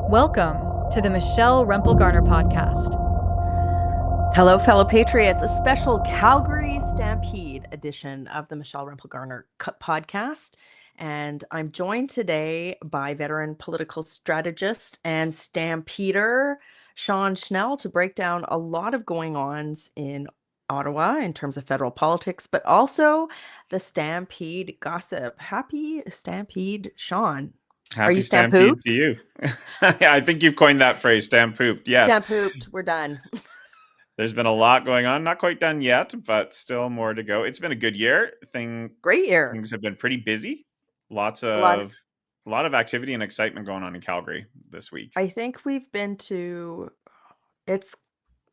Welcome to the Michelle Rempel-Garner podcast. Hello, fellow patriots. A special Calgary Stampede edition of the Michelle Rempel-Garner podcast. And I'm joined today by veteran political strategist and stampeder Sean Schnell to break down a lot of going-ons in Ottawa in terms of federal politics, but also the Stampede gossip. Happy Stampede, Sean. Are Happy you stampooped? Stampede to you. I think you've coined that phrase, stampooped. Yes. Stampooped. We're done. There's been a lot going on. Not quite done yet, but still more to go. It's been a good year. Great year. Things have been pretty busy. A lot of activity and excitement going on in Calgary this week. I think we've been to, it's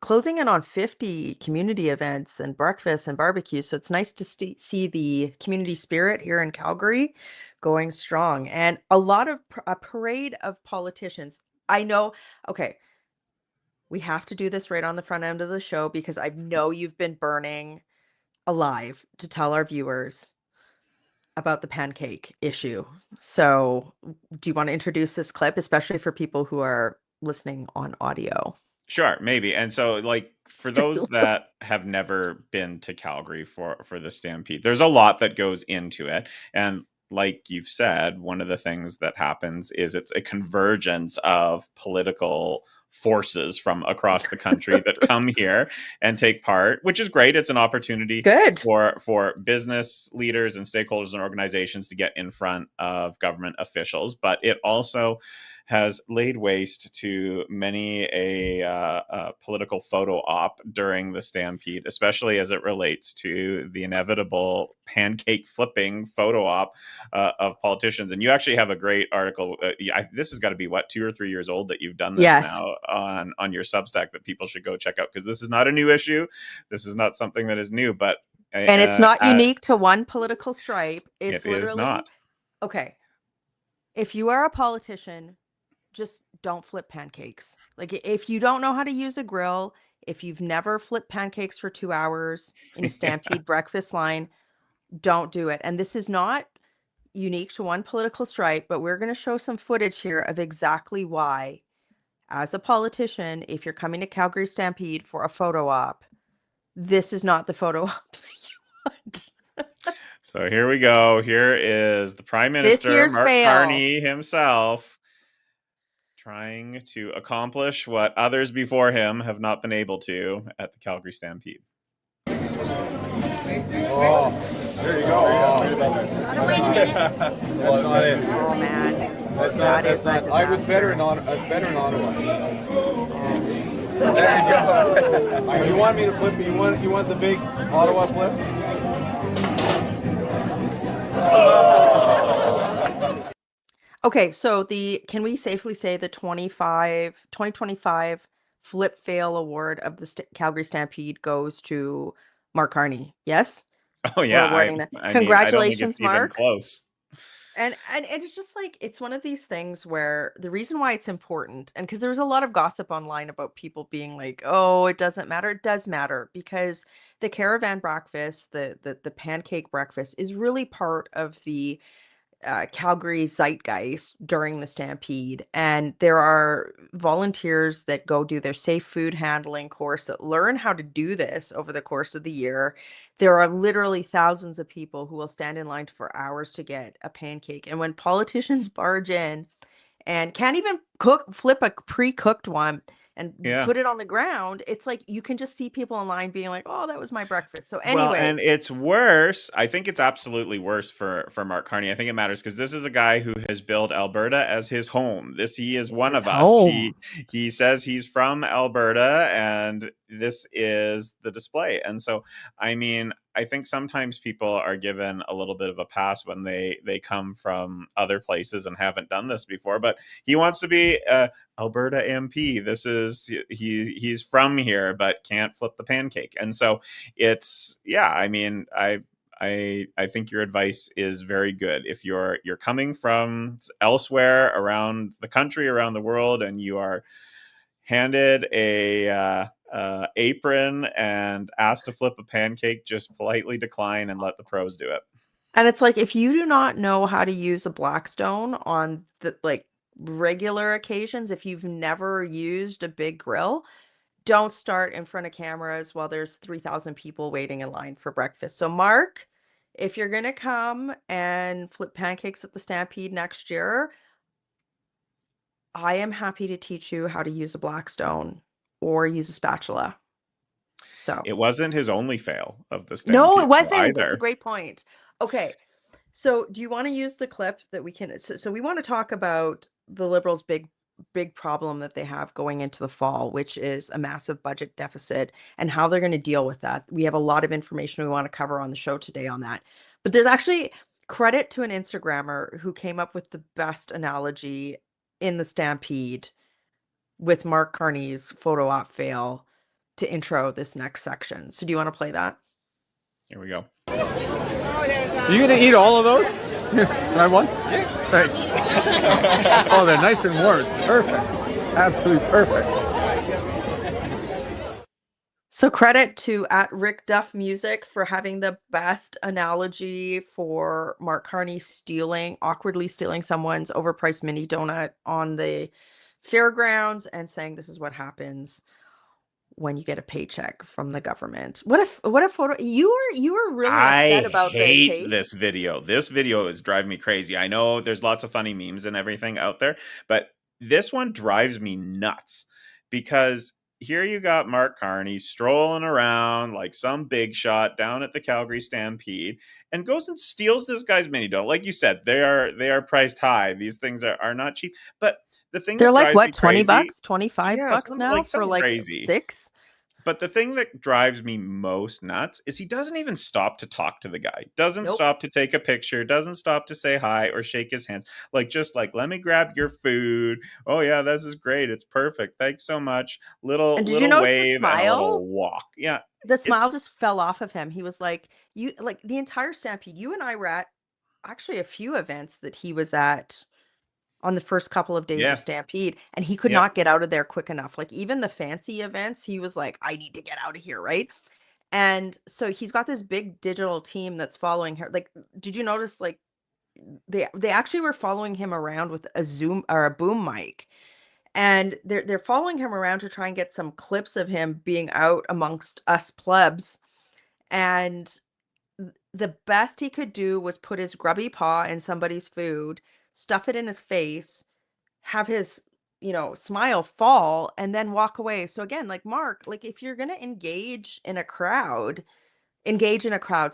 closing in on 50 community events and breakfasts and barbecues. So it's nice to see the community spirit here in Calgary going strong, and a lot of a parade of politicians. I know, okay, we have to do this right on the front end of the show because I know you've been burning alive to tell our viewers about the pancake issue. So do you want to introduce this clip, especially for people who are listening on audio? Sure, maybe. And so, for those that have never been to Calgary for the Stampede, there's a lot that goes into it. And like you've said, one of the things that happens is it's a convergence of political forces from across the country that come here and take part, which is great. It's an opportunity for business leaders and stakeholders and organizations to get in front of government officials, but it also has laid waste to many a political photo op during the Stampede, especially as it relates to the inevitable pancake flipping photo op of politicians. And you actually have a great article. This has got to be 2 or 3 years old that you've done this now on your Substack that people should go check out, because this is not a new issue. This is not something that is new, but it's not unique to one political stripe. It's literally is not. Okay. If you are a politician, just don't flip pancakes. Like, if you don't know how to use a grill, if you've never flipped pancakes for 2 hours in a Stampede breakfast line, don't do it. And this is not unique to one political stripe, but we're going to show some footage here of exactly why, as a politician, if you're coming to Calgary Stampede for a photo op, this is not the photo op that you want. So here we go. Here is the Prime Minister, Mark Carney himself, trying to accomplish what others before him have not been able to at the Calgary Stampede. Oh, there you go. That's not it. Oh, man. That's not. I was better in Ottawa. There you go. You want me to flip? You want the big Ottawa flip? Okay, so can we safely say the 2025 Flip Fail Award of the Calgary Stampede goes to Mark Carney? Yes? Oh, yeah. Congratulations, Mark. Mark. Close. And it's just like, it's one of these things where the reason why it's important, and because there's a lot of gossip online about people being like, oh, it doesn't matter. It does matter, because the caravan breakfast, the pancake breakfast, is really part of the Calgary zeitgeist during the Stampede. And there are volunteers that go do their safe food handling course that learn how to do this over the course of the year. There are literally thousands of people who will stand in line for hours to get a pancake. And when politicians barge in and can't even flip a pre-cooked one and put it on the ground, it's like you can just see people in line being like, oh, that was my breakfast. So anyway. Well, and it's worse. I think it's absolutely worse for Mark Carney. I think it matters because this is a guy who has built Alberta as his home. He is one of us. He says he's from Alberta, and this is the display. And so, I mean, I think sometimes people are given a little bit of a pass when they come from other places and haven't done this before, but he wants to be Alberta MP. He's from here, but can't flip the pancake. And so I mean, I think your advice is very good. If you're coming from elsewhere around the country, around the world, and you are handed a apron and asked to flip a pancake, just politely decline and let the pros do it. And it's like, if you do not know how to use a Blackstone on the regular occasions, if you've never used a big grill, don't start in front of cameras while there's 3,000 people waiting in line for breakfast. So, Mark, if you're going to come and flip pancakes at the Stampede next year, I am happy to teach you how to use a Blackstone or use a spatula. So, It wasn't his only fail of the no, it Stampede wasn't. That's a either. great point. Okay. So, do you want to use the clip that we can? So we want to talk about the Liberals' big problem that they have going into the fall, which is a massive budget deficit and how they're going to deal with that. We have a lot of information we want to cover on the show today on that. But there's actually credit to an Instagrammer who came up with the best analogy in the Stampede with Mark Carney's photo op fail to intro this next section. So do you want to play that? Here we go. You gonna eat all of those? Can I have one? Yeah. Thanks. Oh, they're nice and warm. It's perfect. Absolutely perfect. So credit to at Rick Duff Music for having the best analogy for Mark Carney awkwardly stealing someone's overpriced mini donut on the fairgrounds and saying this is what happens when you get a paycheck from the government. What a photo. You were really upset about I hate this, hey? this video. This video is driving me crazy. I know there's lots of funny memes and everything out there, but this one drives me nuts because here you got Mark Carney strolling around like some big shot down at the Calgary Stampede and goes and steals this guy's mini donut. Like you said, they are priced high. These things are not cheap. But the thing They're that like drives what, me 20 crazy, bucks, 25 yeah, bucks now for something like crazy. 6? But the thing that drives me most nuts is he doesn't even stop to talk to the guy. Doesn't Nope. stop to take a picture. Doesn't stop to say hi or shake his hands. Just like, let me grab your food. Oh yeah, this is great. It's perfect. Thanks so much. And Little did you notice the wave and a smile? little walk. Yeah, The it's smile just fell off of him. He was like, the entire Stampede. You and I were at actually a few events that he was at on the first couple of days of yeah, Stampede, and he could yeah. not get out of there quick enough. Like even the fancy events, he was like, I need to get out of here, right? And so he's got this big digital team that's following her. Like, did you notice like they actually were following him around with a Zoom or a boom mic? And they're following him around to try and get some clips of him being out amongst us plebs. And the best he could do was put his grubby paw in somebody's food, stuff it in his face, have his, smile fall, and then walk away. So again, like Mark, like if you're gonna engage in a crowd,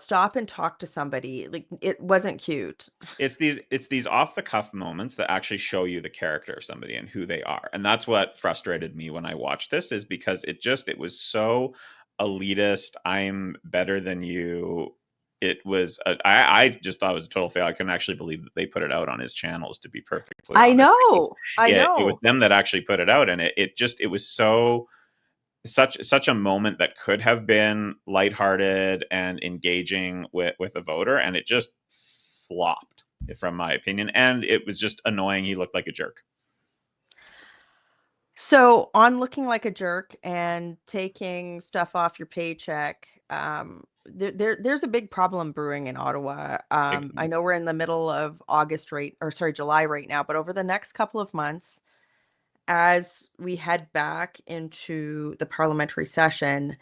stop and talk to somebody. Like it wasn't cute. It's these off the cuff moments that actually show you the character of somebody and who they are. And that's what frustrated me when I watched this, is because it was so elitist. I'm better than you. It was I just thought it was a total fail. I couldn't actually believe that they put it out on his channels, to be perfectly I honest. know. It was them that actually put it out, and it was so such a moment that could have been lighthearted and engaging with a voter, and it just flopped, from my opinion. And it was just annoying. He looked like a jerk. So on looking like a jerk and taking stuff off your paycheck, there's a big problem brewing in Ottawa. I know we're in the middle of July right now, but over the next couple of months, as we head back into the parliamentary session,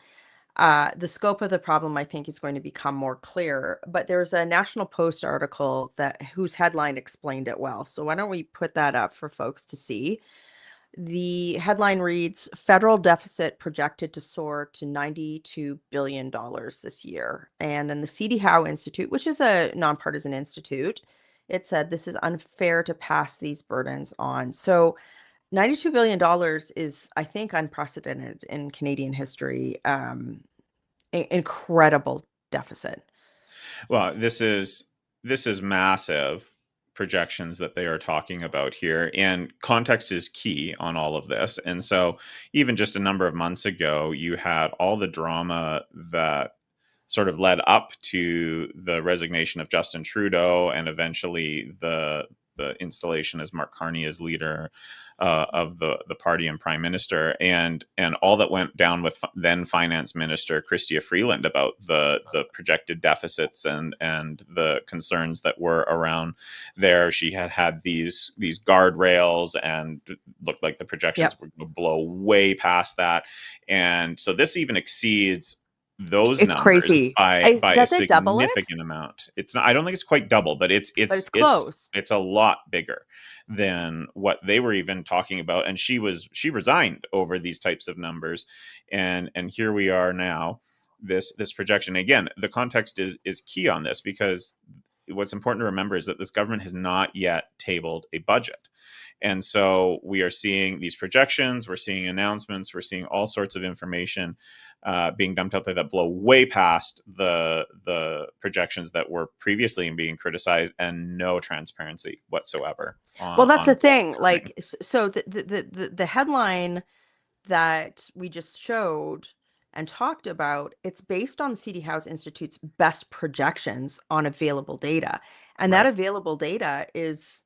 the scope of the problem, I think, is going to become more clear. But there's a National Post article whose headline explained it well. So why don't we put that up for folks to see? The headline reads, federal deficit projected to soar to $92 billion this year. And then the C.D. Howe Institute, which is a nonpartisan institute, it said this is unfair to pass these burdens on. So $92 billion is, I think, unprecedented in Canadian history. Incredible deficit. Well, this is massive projections that they are talking about here, and context is key on all of this. And so even just a number of months ago, you had all the drama that sort of led up to the resignation of Justin Trudeau and eventually the the installation as Mark Carney as leader of the party and prime minister, and all that went down with then finance minister Chrystia Freeland about the projected deficits and the concerns that were around there. She had these guardrails and looked like the projections Yep. would blow way past that, and so this even exceeds those It's numbers crazy. by a Does it double it? significant amount. It's not. I don't think it's quite double, but it's close. it's a lot bigger than what they were even talking about. And she resigned over these types of numbers, and here we are now. This projection again. The context is key on this, because what's important to remember is that this government has not yet tabled a budget. And so we are seeing these projections, we're seeing announcements, we're seeing all sorts of information being dumped out there that blow way past the projections that were previously being criticized, and no transparency whatsoever. Well, that's the thing. Like, so the headline that we just showed and talked about, it's based on CD House Institute's best projections on available data. And that Right. available data is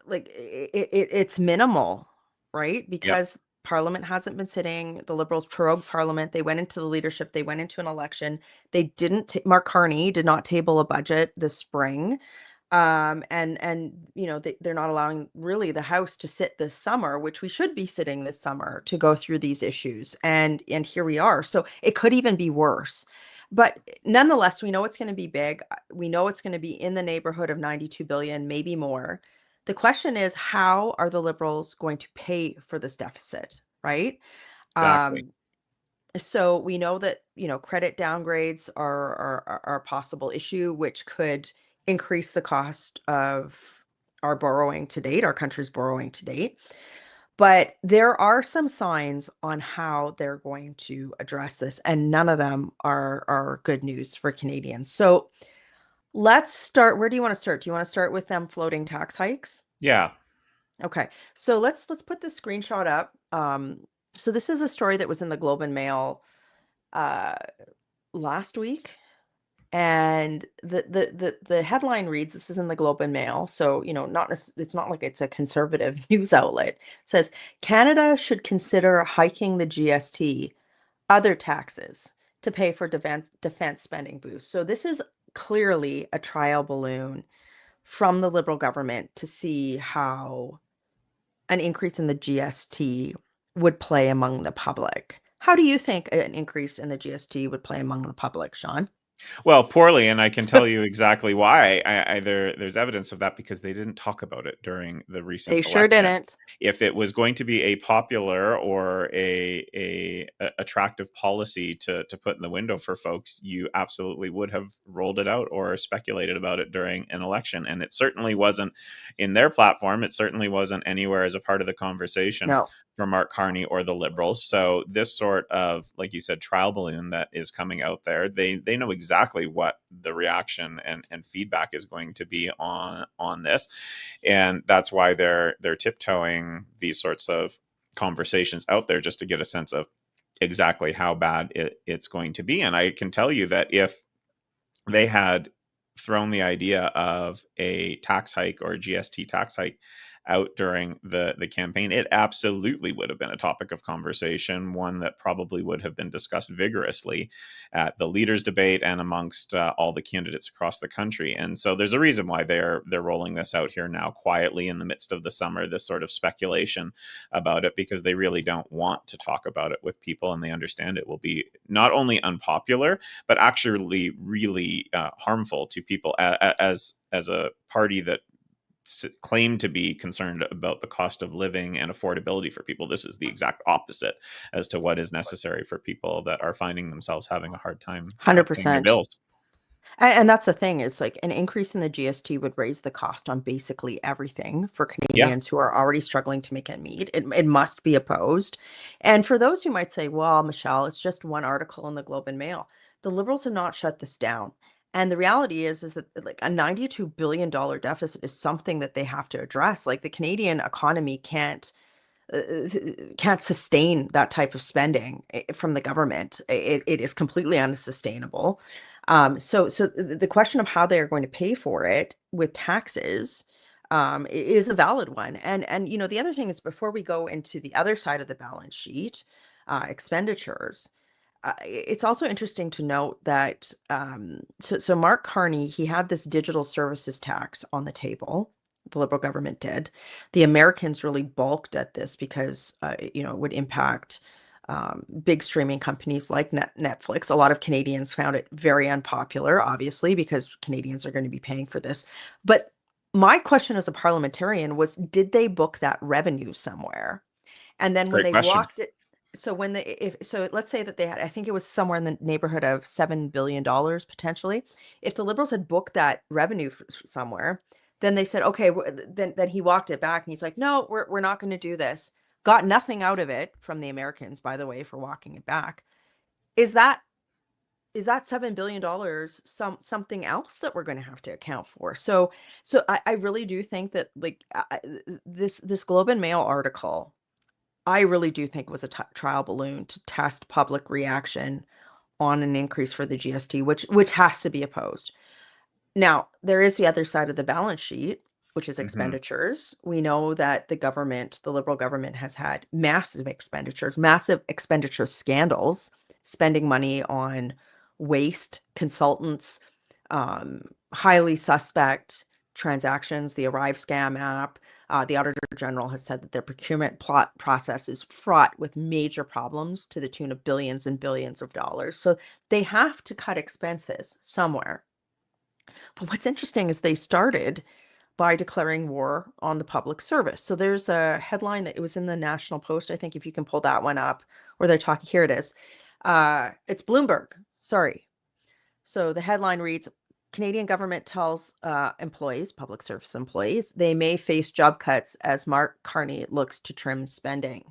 like, it's minimal, right? Because Parliament hasn't been sitting. The Liberals prorogued Parliament. They went into the leadership. They went into an election. They didn't. Mark Carney did not table a budget this spring, and you know they're not allowing really the House to sit this summer, which we should be sitting this summer to go through these issues. And here we are. So it could even be worse. But nonetheless, we know it's going to be big. We know it's going to be in the neighborhood of 92 billion, maybe more. The question is, how are the Liberals going to pay for this deficit, right? Exactly. So we know that, you know, credit downgrades are a possible issue, which could increase the cost of our borrowing to date, our country's borrowing to date. But there are some signs on how they're going to address this, and none of them are good news for Canadians. So let's start. Where do you want to start? Do you want to start with them floating tax hikes? Yeah. Okay. So let's put this screenshot up. So this is a story that was in the Globe and Mail last week. And the headline reads, this is in the Globe and Mail. So, you know, it's not like it's a conservative news outlet. It says Canada should consider hiking the GST, other taxes to pay for defense spending boost. So this is clearly a trial balloon from the Liberal government to see how an increase in the GST would play among the public. How do you think an increase in the GST would play among the public, Sean? Well, poorly, and I can tell you exactly why. There's evidence of that, because they didn't talk about it during the recent They sure election. didn't. If it was going to be a popular or a attractive policy to put in the window for folks, you absolutely would have rolled it out or speculated about it during an election. And it certainly wasn't in their platform. It certainly wasn't anywhere as a part of the conversation. No. For Mark Carney or the Liberals. So this sort of, like you said, trial balloon that is coming out there, they know exactly what the reaction and feedback is going to be on this. And that's why they're tiptoeing these sorts of conversations out there, just to get a sense of exactly how bad it's going to be. And I can tell you that if they had thrown the idea of a tax hike or a GST tax hike out during the campaign, it absolutely would have been a topic of conversation, one that probably would have been discussed vigorously at the leaders' debate and amongst all the candidates across the country. And so there's a reason why they're rolling this out here now quietly in the midst of the summer, this sort of speculation about it, because they really don't want to talk about it with people, and they understand it will be not only unpopular, but actually really harmful to people as a party that claim to be concerned about the cost of living and affordability for people. This is the exact opposite as to what is necessary for people that are finding themselves having a hard time paying their 100%. bills. And that's the thing, is like an increase in the GST would raise the cost on basically everything for Canadians who are already struggling to make it meet. It must be opposed. And for those who might say, well, Michelle, it's just one article in the Globe and Mail, the Liberals have not shut this down. And the reality is that like a $92 billion deficit is something that they have to address. Like the Canadian economy can't sustain that type of spending from the government. It is completely unsustainable. So the question of how they are going to pay for it with taxes is a valid one. And the other thing is, before we go into the other side of the balance sheet, expenditures, it's also interesting to note that so Mark Carney, he had this digital services tax on the table. The Liberal government did. The Americans really balked at this because it would impact big streaming companies like Netflix. A lot of Canadians found it very unpopular, obviously, because Canadians are going to be paying for this. But my question as a parliamentarian was, did they book that revenue somewhere? And then when Great they question. walked it, so let's say that they had, I think it was somewhere in the neighborhood of $7 billion potentially. If the Liberals had booked that revenue somewhere, then they said, okay, then he walked it back and he's like, no, we're not going to do this. Got nothing out of it from the Americans, by the way, for walking it back. Is that $7 billion something else that we're going to have to account for? So I really do think that, like, this Globe and Mail article, I really do think was a trial balloon to test public reaction on an increase for the GST, which has to be opposed. Now, there is the other side of the balance sheet, which is expenditures. We know that the Liberal government, has had massive expenditure scandals, spending money on waste, consultants, highly suspect transactions. The Arrive Scam app, the Auditor General has said that their procurement process is fraught with major problems to the tune of billions and billions of dollars. So they have to cut expenses somewhere. But what's interesting is they started by declaring war on the public service. So there's a headline that it was in the National Post, I think, if you can pull that one up, where they're talking, here it is. It's Bloomberg, sorry. So the headline reads, Canadian government tells employees, public service employees, they may face job cuts as Mark Carney looks to trim spending.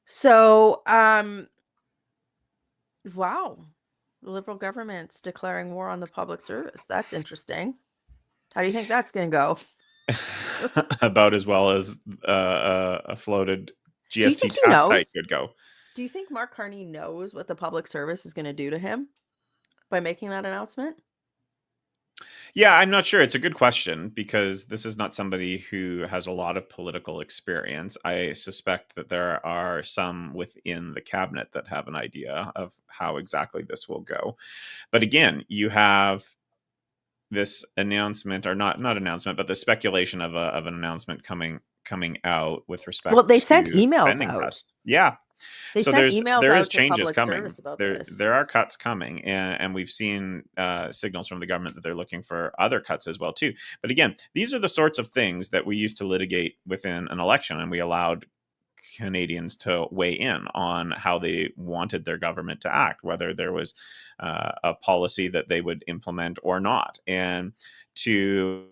So, wow. The Liberal government's declaring war on the public service. That's interesting. How do you think that's going to go? About as well as a floated Do you GST think he tax hike knows? could go. Do you think Mark Carney knows what the public service is going to do to him by making that announcement? Yeah, I'm not sure. It's a good question, because this is not somebody who has a lot of political experience. I suspect that there are some within the cabinet that have an idea of how exactly this will go. But again, you have this announcement, or not announcement, but the speculation of an announcement coming out with respect Well, they sent to emails spending out. cuts. Yeah. They So sent emails there out is to changes public coming. service about There this. there are cuts coming, and we've seen signals from the government that they're looking for other cuts as well too. But again, these are the sorts of things that we used to litigate within an election, and we allowed Canadians to weigh in on how they wanted their government to act, whether there was a policy that they would implement or not. And to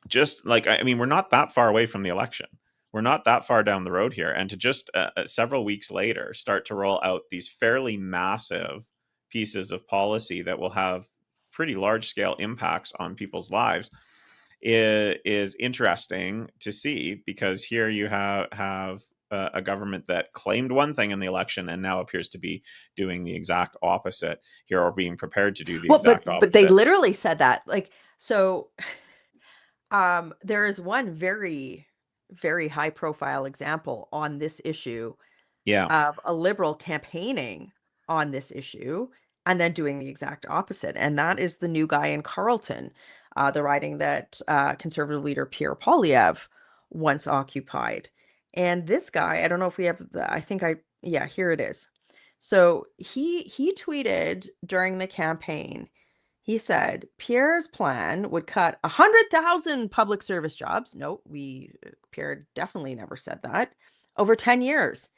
just, like, I mean, we're not that far away from the election. We're not that far down the road here. And to just several weeks later start to roll out these fairly massive pieces of policy that will have pretty large scale impacts on people's lives is interesting to see, because here you have a government that claimed one thing in the election and now appears to be doing the exact opposite here, or being prepared to do the exact opposite. But they literally said that. Like, so there is one very, very high profile example on this issue of a Liberal campaigning on this issue and then doing the exact opposite. And that is the new guy in Carleton, the riding that Conservative leader Pierre Poilievre once occupied. And this guy, I don't know if we have here it is. So he tweeted during the campaign. He said Pierre's plan would cut 100,000 public service jobs. No, Pierre definitely never said that. Over 10 years,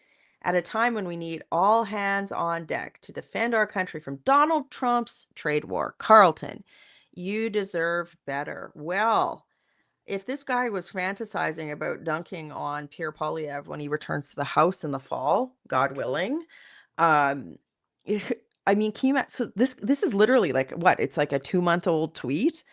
at a time when we need all hands on deck to defend our country from Donald Trump's trade war. Carleton, you deserve better. Well, if this guy was fantasizing about dunking on Pierre Poilievre when he returns to the House in the fall, God willing, I mean, can you imagine? So this is literally like what? It's like a 2-month-old tweet.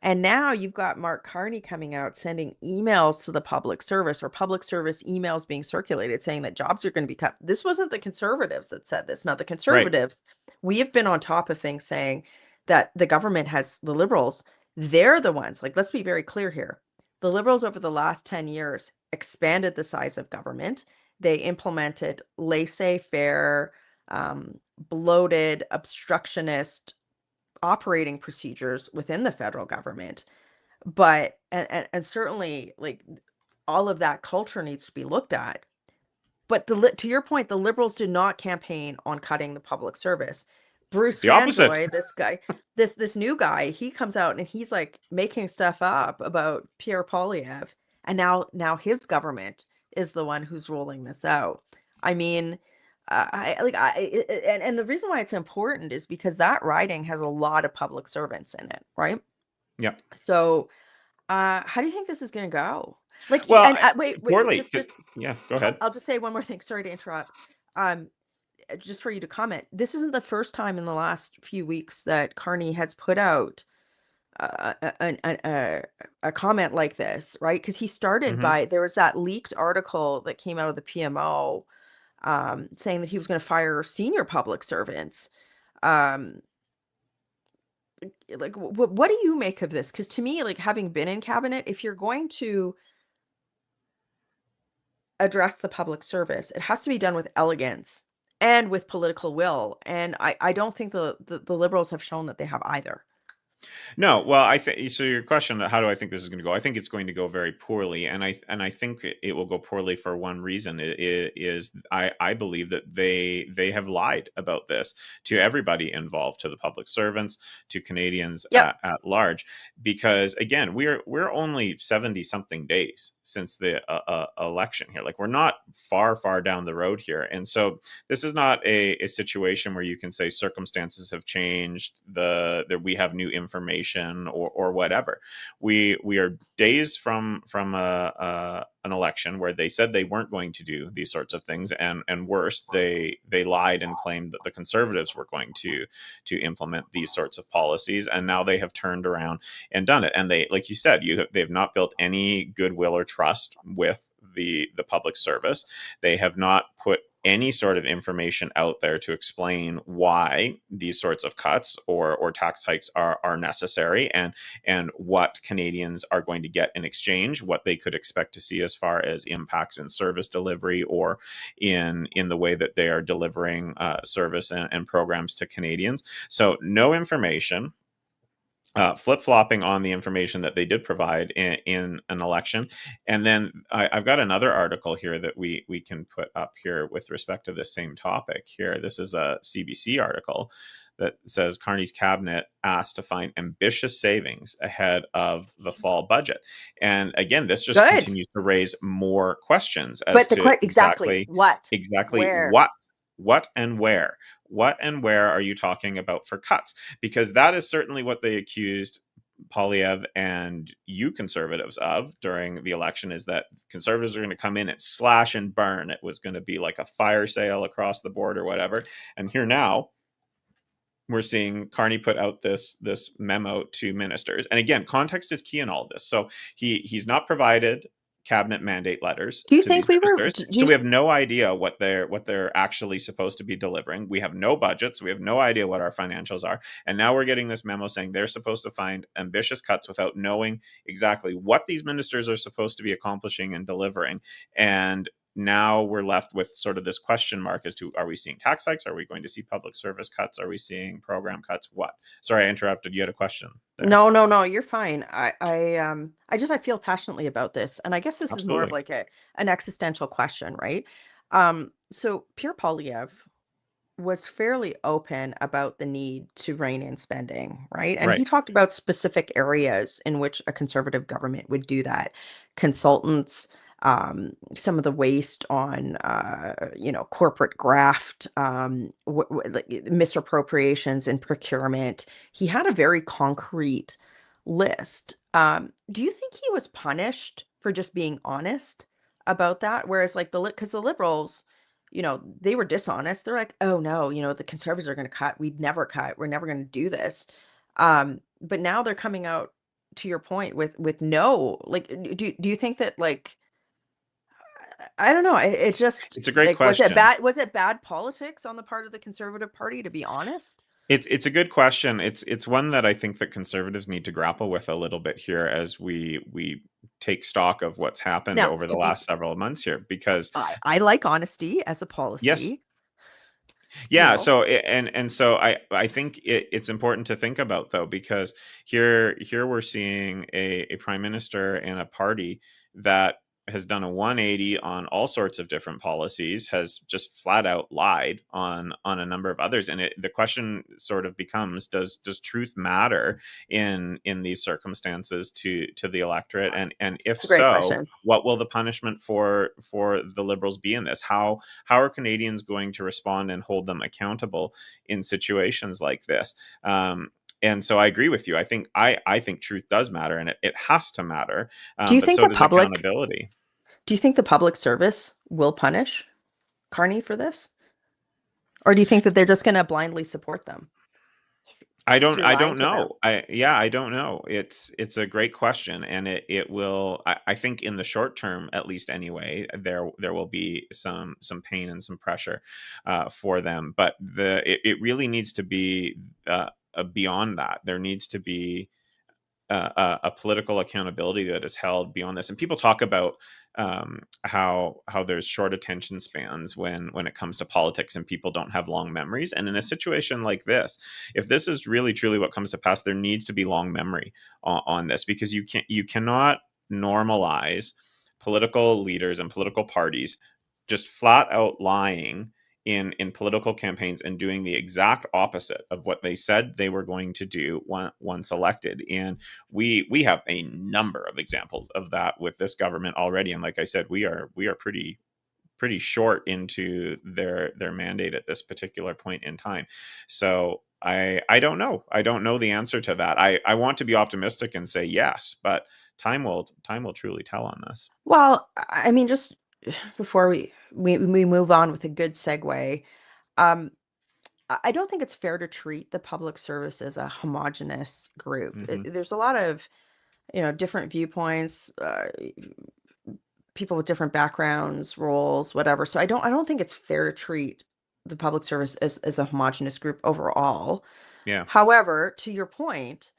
And now you've got Mark Carney coming out sending emails to the public service, or public service emails being circulated saying that jobs are going to be cut. This wasn't the Conservatives that said this. Now, the Conservatives we have been on top of things saying that the government has, the Liberals, they're the ones, like, let's be very clear here. The Liberals over the last 10 years expanded the size of government. They implemented laissez-faire, bloated, obstructionist operating procedures within the federal government. But and certainly, like, all of that culture needs to be looked at. But to your point, the Liberals did not campaign on cutting the public service. Bruce The opposite. Fanjoy, this guy, this new guy, he comes out and he's like making stuff up about Pierre Poilievre, and now his government is the one who's rolling this out. I mean, and the reason why it's important is because that riding has a lot of public servants in it, right? Yeah. So, how do you think this is going to go? Like, Well, and wait, poorly. just Yeah, go ahead. I'll just say one more thing. Sorry to interrupt. Just for you to comment, this isn't the first time in the last few weeks that Carney has put out a comment like this, right? Because he started by, there was that leaked article that came out of the PMO saying that he was going to fire senior public servants. Like, what do you make of this? Because to me, like, having been in cabinet, if you're going to address the public service, it has to be done with elegance and with political will. And I don't think the Liberals have shown that they have either. No, well, I think so. Your question, how do I think this is going to go? I think it's going to go very poorly, and I think it will go poorly for one reason. I believe that they have lied about this to everybody involved, to the public servants, to Canadians Yep. at large, because again, we're only 70 something days since the election here. Like, we're not far down the road here, and so this is not a situation where you can say circumstances have changed, that we have new information or whatever. We are days from an election where they said they weren't going to do these sorts of things, and worse, they lied and claimed that the Conservatives were going to implement these sorts of policies, and now they have turned around and done it. And they, like you said, they've not built any goodwill or trust with the public service. They have not put any sort of information out there to explain why these sorts of cuts or tax hikes are necessary, and what Canadians are going to get in exchange, what they could expect to see as far as impacts in service delivery or in the way that they are delivering service and programs to Canadians. So no information. Flip-flopping on the information that they did provide in an election. And then I've got another article here that we can put up here with respect to this same topic here. This is a CBC article that says Carney's cabinet asked to find ambitious savings ahead of the fall budget. And again, this just Good. continues to raise more questions as But to exactly what? Where? what and where. What and where are you talking about for cuts? Because that is certainly what they accused Poilievre and you Conservatives of during the election, is that Conservatives are going to come in and slash and burn. It was going to be like a fire sale across the board or whatever. And here now, we're seeing Carney put out this memo to ministers. And again, context is key in all this. So he's not provided cabinet mandate letters. Do you think we were? So we have no idea what they're actually supposed to be delivering. We have no budgets. We have no idea what our financials are. And now we're getting this memo saying they're supposed to find ambitious cuts without knowing exactly what these ministers are supposed to be accomplishing and delivering. And now we're left with sort of this question mark as to, are we seeing tax hikes? Are we going to see public service cuts? Are we seeing program cuts? What? Sorry, I interrupted. You had a question there. No, you're fine. I feel passionately about this, and I guess this is more of Absolutely. like an existential question, right? So Pierre Poilievre was fairly open about the need to rein in spending, right? And he Right. talked about specific areas in which a conservative government would do that. Consultants, some of the waste on, corporate graft, like misappropriations in procurement. He had a very concrete list. Do you think he was punished for just being honest about that? Whereas, like, because the Liberals, they were dishonest. They're like, oh no, the Conservatives are going to cut. We'd never cut. We're never going to do this. But now they're coming out, to your point, with no, like, do you think that, like, I don't know. It just It's a great like, was it question. bad? Was it bad politics on the part of the Conservative Party, to be honest? It's a good question. It's one that I think that conservatives need to grapple with a little bit here as we take stock of what's happened Now, over the last several months here. Because I like honesty as a yes, policy, you yeah. know. So and so I think it's important to think about, though, because here we're seeing a prime minister and a party that has done a 180 on all sorts of different policies, has just flat out lied on a number of others, and the question sort of becomes, does truth matter in these circumstances to the electorate, and if It's a great so, question. what will the punishment for the Liberals be in this? How are Canadians going to respond and hold them accountable in situations like this? And so I agree with you. I think truth does matter, and it has to matter. Do you But think so the does public, accountability. do you think the public service will punish Carney for this? Or do you think that they're just going to blindly support them I don't through lying to them? know. I don't know. It's a great question, and it will. I think in the short term, at least anyway, there will be some pain and some pressure for them. But it really needs to be beyond that. There needs to be a political accountability that is held beyond this. And people talk about how there's short attention spans when it comes to politics, and people don't have long memories. And in a situation like this, if this is really truly what comes to pass, there needs to be long memory on this, because you cannot normalize political leaders and political parties just flat out lying in political campaigns and doing the exact opposite of what they said they were going to do once elected. And we have a number of examples of that with this government already. And like I said, we are pretty short into their mandate at this particular point in time. So I don't know. I don't know the answer to that. I want to be optimistic and say yes, but time will truly tell on this. Well, I mean, just before we move on with a good segue, um, I don't think it's fair to treat the public service as a homogenous group. Hmm. There's a lot of, different viewpoints, people with different backgrounds, roles, whatever. So I don't think it's fair to treat the public service as a homogenous group overall. Yeah. However, to your point,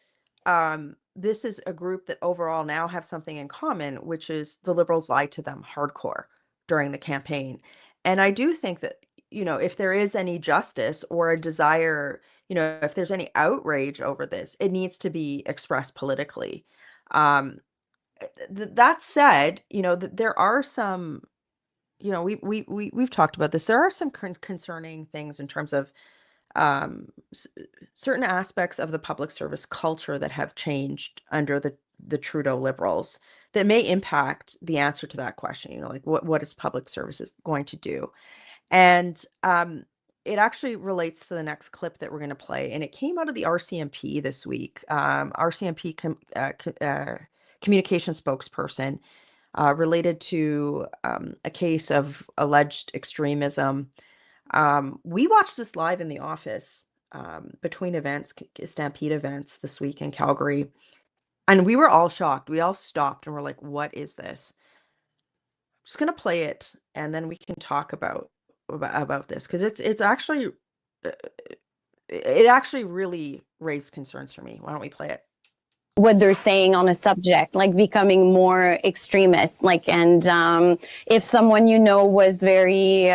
this is a group that overall now have something in common, which is the Liberals lied to them hardcore during the campaign. And I do think that, if there is any justice or a desire, if there's any outrage over this, it needs to be expressed politically. Um, that said, there are some, we've talked about this. There are some concerning things in terms of s- certain aspects of the public service culture that have changed under the Trudeau Liberals that may impact the answer to that question. Like what is public services going to do? And it actually relates to the next clip that we're going to play, and it came out of the RCMP this week. RCMP communication spokesperson related to a case of alleged extremism. We watched this live in the office between events, Stampede events this week in Calgary, and we were all shocked. We all stopped and we're like, "What is this?" I'm just gonna play it, and then we can talk about this, because it's actually uh, it actually really raised concerns for me. Why don't we play it? What they're saying on a subject, like becoming more extremist, like, and if someone was very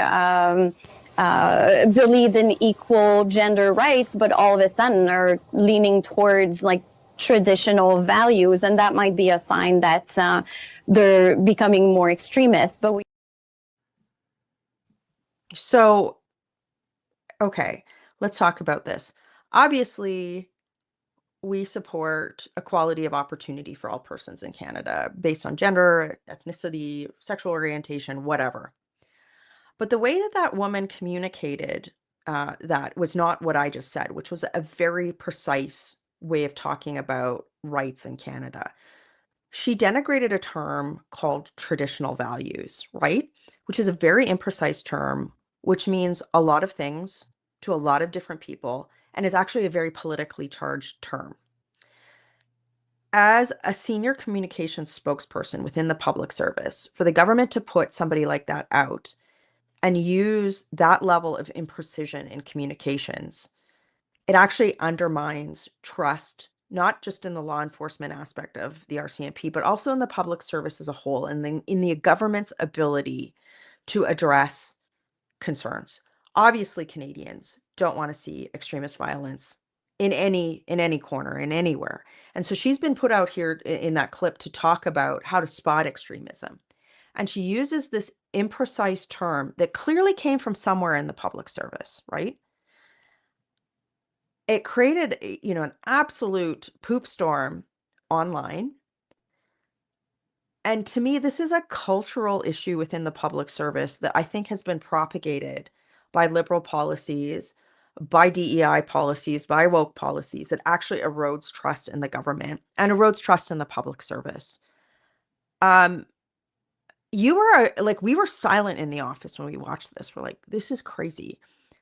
believed in equal gender rights, but all of a sudden are leaning towards like traditional values, and that might be a sign that they're becoming more extremist. But So, okay, let's talk about this. Obviously, we support equality of opportunity for all persons in Canada based on gender, ethnicity, sexual orientation, whatever. But the way that that woman communicated that was not what I just said, which was a very precise way of talking about rights in Canada. She denigrated a term called traditional values, right? Which is a very imprecise term, which means a lot of things to a lot of different people, and is actually a very politically charged term. as a senior communications spokesperson within the public service, for the government to put somebody like that out and use that level of imprecision in communications, it actually undermines trust, not just in the law enforcement aspect of the RCMP, but also in the public service as a whole, and in the government's ability to address concerns. Obviously, Canadians don't want to see extremist violence in any corner, in anywhere. And so she's been put out here in that clip to talk about how to spot extremism. And she uses this imprecise term that clearly came from somewhere in the public service, right? It created, an absolute poop storm online. And to me, this is a cultural issue within the public service that I think has been propagated by liberal policies, by DEI policies, by woke policies that actually erodes trust in the government and erodes trust in the public service. Um, you were like, we were silent in the office when we watched this. We're like, this is crazy.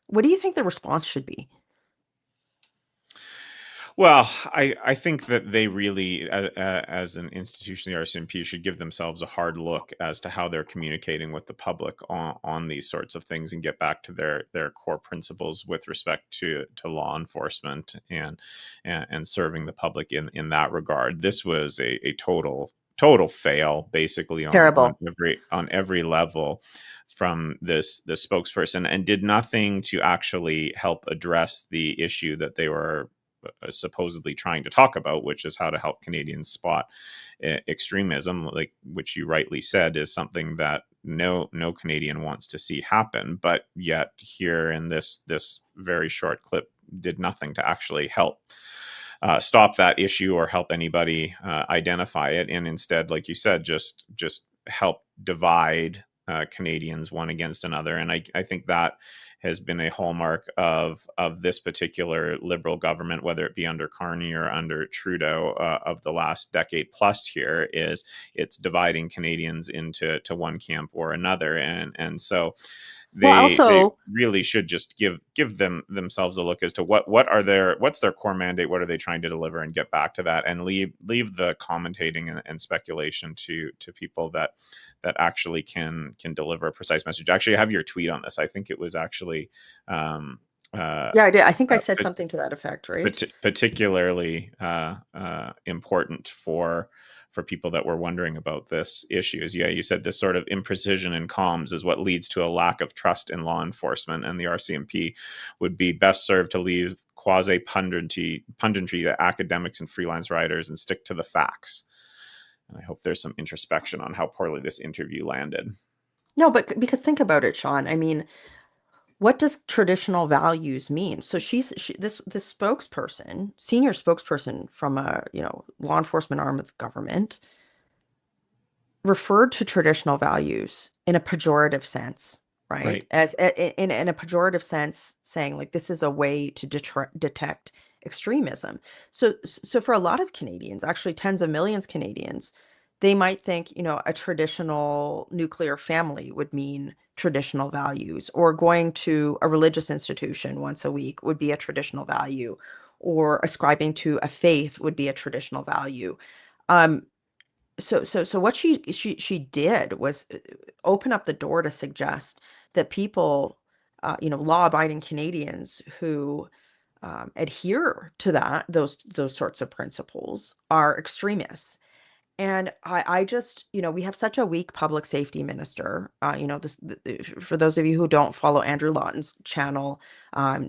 What do you think the response should be? Well, I think that they really, as an institution, the RCMP should give themselves a hard look as to how they're communicating with the public on these sorts of things, and get back to their core principles with respect to law enforcement and serving the public in that regard. This was a total fail, basically Terrible. on every level from this spokesperson, and did nothing to actually help address the issue that they were supposedly trying to talk about, which is how to help Canadians spot extremism, like, which you rightly said is something that no Canadian wants to see happen. But yet here in this very short clip did nothing to actually help stop that issue or help anybody identify it, and instead, like you said, just help divide Canadians one against another. And I think that has been a hallmark of this particular Liberal government, whether it be under Carney or under Trudeau, of the last decade plus. Here is it's dividing Canadians into one camp or another, and so they really should just give themselves a look as to what's their core mandate, what are they trying to deliver, and get back to that, and leave the commentating and speculation to people that actually can deliver a precise message. Actually, I have your tweet on this. I think it was actually Yeah, I did. I think I said something to that effect, right? Particularly important for people that were wondering about this issue. Is, yeah, you said this sort of imprecision in comms is what leads to a lack of trust in law enforcement, and the RCMP would be best served to leave quasi punditry to academics and freelance writers and stick to the facts. And I hope there's some introspection on how poorly this interview landed. No, but because think about it, Sean. I mean, what does traditional values mean? So this spokesperson, senior spokesperson from a law enforcement arm of the government, referred to traditional values in a pejorative sense, right? As in a pejorative sense, saying like this is a way to detect extremism. So for a lot of Canadians, actually tens of millions of Canadians, they might think, a traditional nuclear family would mean traditional values, or going to a religious institution once a week would be a traditional value, or ascribing to a faith would be a traditional value. So what she did was open up the door to suggest that people, law-abiding Canadians who adhere to those sorts of principles are extremists. And I just, we have such a weak public safety minister. For those of you who don't follow Andrew Lawton's channel,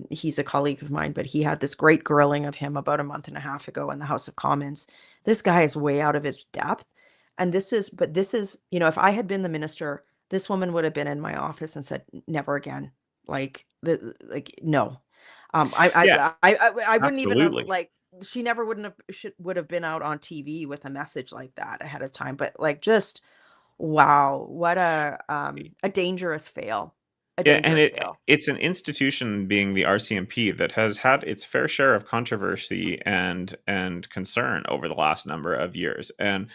he's a colleague of mine, but he had this great grilling of him about a month and a half ago in the House of Commons. This guy is way out of his depth. And this is, if I had been the minister, this woman would have been in my office and said, never again. No. I wouldn't even have, she never would have been out on TV with a message like that ahead of time. But just wow, what a dangerous fail. It's an institution, being the RCMP, that has had its fair share of controversy and concern over the last number of years, and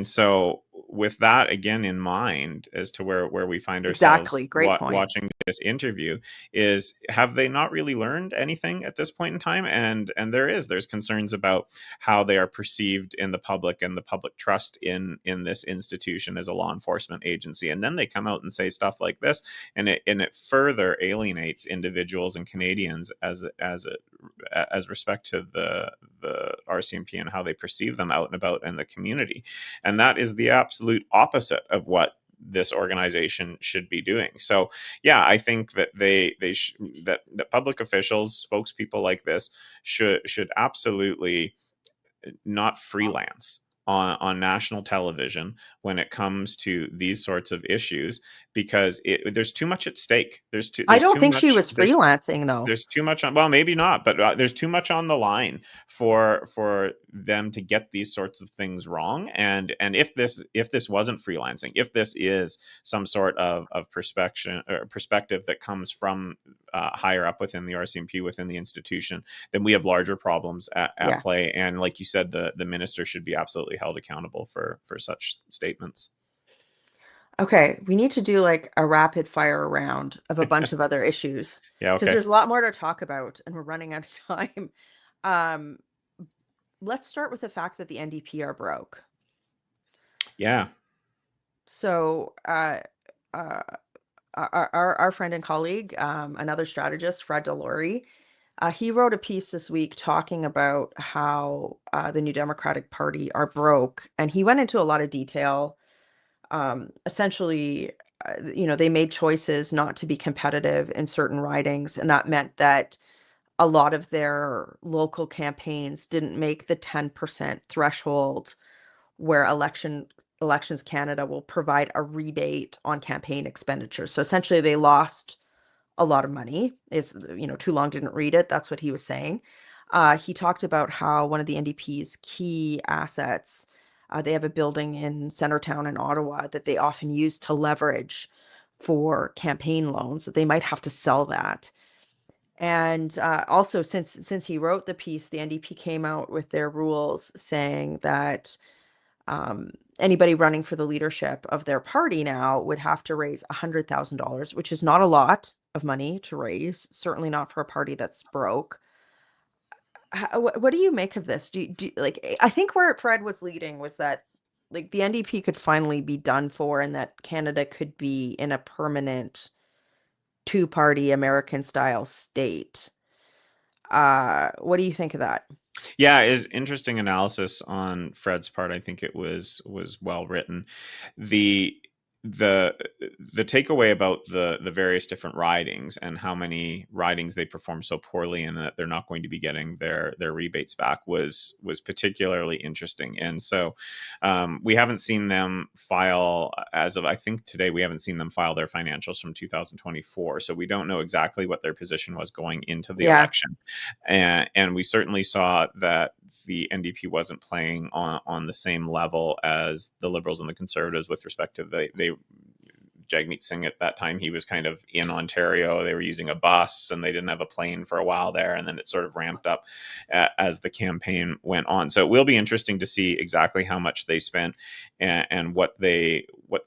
so with that again in mind, as to where we find ourselves Exactly. Great point. watching this interview, is, have they not really learned anything at this point in time? And there's concerns about how they are perceived in the public and the public trust in this institution as a law enforcement agency. And then they come out and say stuff like this, and it further alienates individuals and Canadians as respect to the RCMP and how they perceive them out and about in the community. And that is the absolute opposite of what this organization should be doing. So yeah, I think that that public officials, spokespeople like this, should absolutely not freelance on national television when it comes to these sorts of issues, because there's too much at stake. I don't think she was freelancing, though. There's too much on, well, maybe not, but there's too much on the line for them to get these sorts of things wrong. And if this wasn't freelancing, if this is some sort of perspective that comes from higher up within the RCMP, within the institution, then we have larger problems at play. And like you said, the minister should be absolutely held accountable for such statements. Okay, we need to do like a rapid fire round of a bunch of other issues. Yeah, Because okay. there's a lot more to talk about and we're running out of time. Let's start with the fact that the NDP are broke. Yeah. So our friend and colleague, another strategist, Fred Delory, he wrote a piece this week talking about how the New Democratic Party are broke. And he went into a lot of detail. Essentially, they made choices not to be competitive in certain ridings, and that meant that a lot of their local campaigns didn't make the 10% threshold where Elections Canada will provide a rebate on campaign expenditures. So essentially they lost a lot of money. Too long didn't read it. That's what he was saying. He talked about how one of the NDP's key assets, they have a building in Centertown in Ottawa that they often use to leverage for campaign loans, that they might have to sell that. And also, since he wrote the piece, the NDP came out with their rules saying that anybody running for the leadership of their party now would have to raise $100,000, which is not a lot of money to raise, certainly not for a party that's broke. What do you make of this? I think where Fred was leading was that like the NDP could finally be done for, and that Canada could be in a permanent two-party American style state. What do you think of that? Yeah, is interesting analysis on Fred's part. I think it was well written. The takeaway about the various different ridings and how many ridings they perform so poorly and that they're not going to be getting their rebates back was particularly interesting. And so we haven't seen them file, as of I think today, we haven't seen them file their financials from 2024. So we don't know exactly what their position was going into the election. And we certainly saw that the NDP wasn't playing on the same level as the Liberals and the Conservatives with respect to Jagmeet Singh at that time. He was kind of in Ontario. They were using a bus and they didn't have a plane for a while there. And then it sort of ramped up as the campaign went on. So it will be interesting to see exactly how much they spent and what they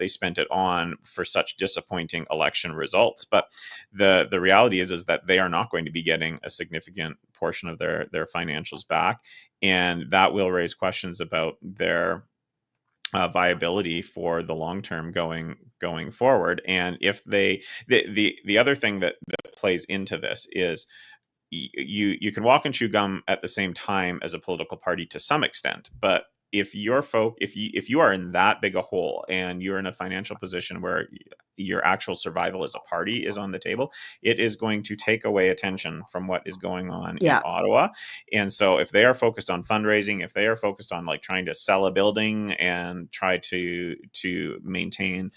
spent it on for such disappointing election results. But the reality is that they are not going to be getting a significant portion of their financials back. And that will raise questions about their viability for the long term going forward. And if the other thing that plays into this is you can walk and chew gum at the same time as a political party to some extent, but if you are in that big a hole and you're in a financial position where your actual survival as a party is on the table, it is going to take away attention from what is going on in Ottawa. And so if they are focused on fundraising, if they are focused on like trying to sell a building and try to maintain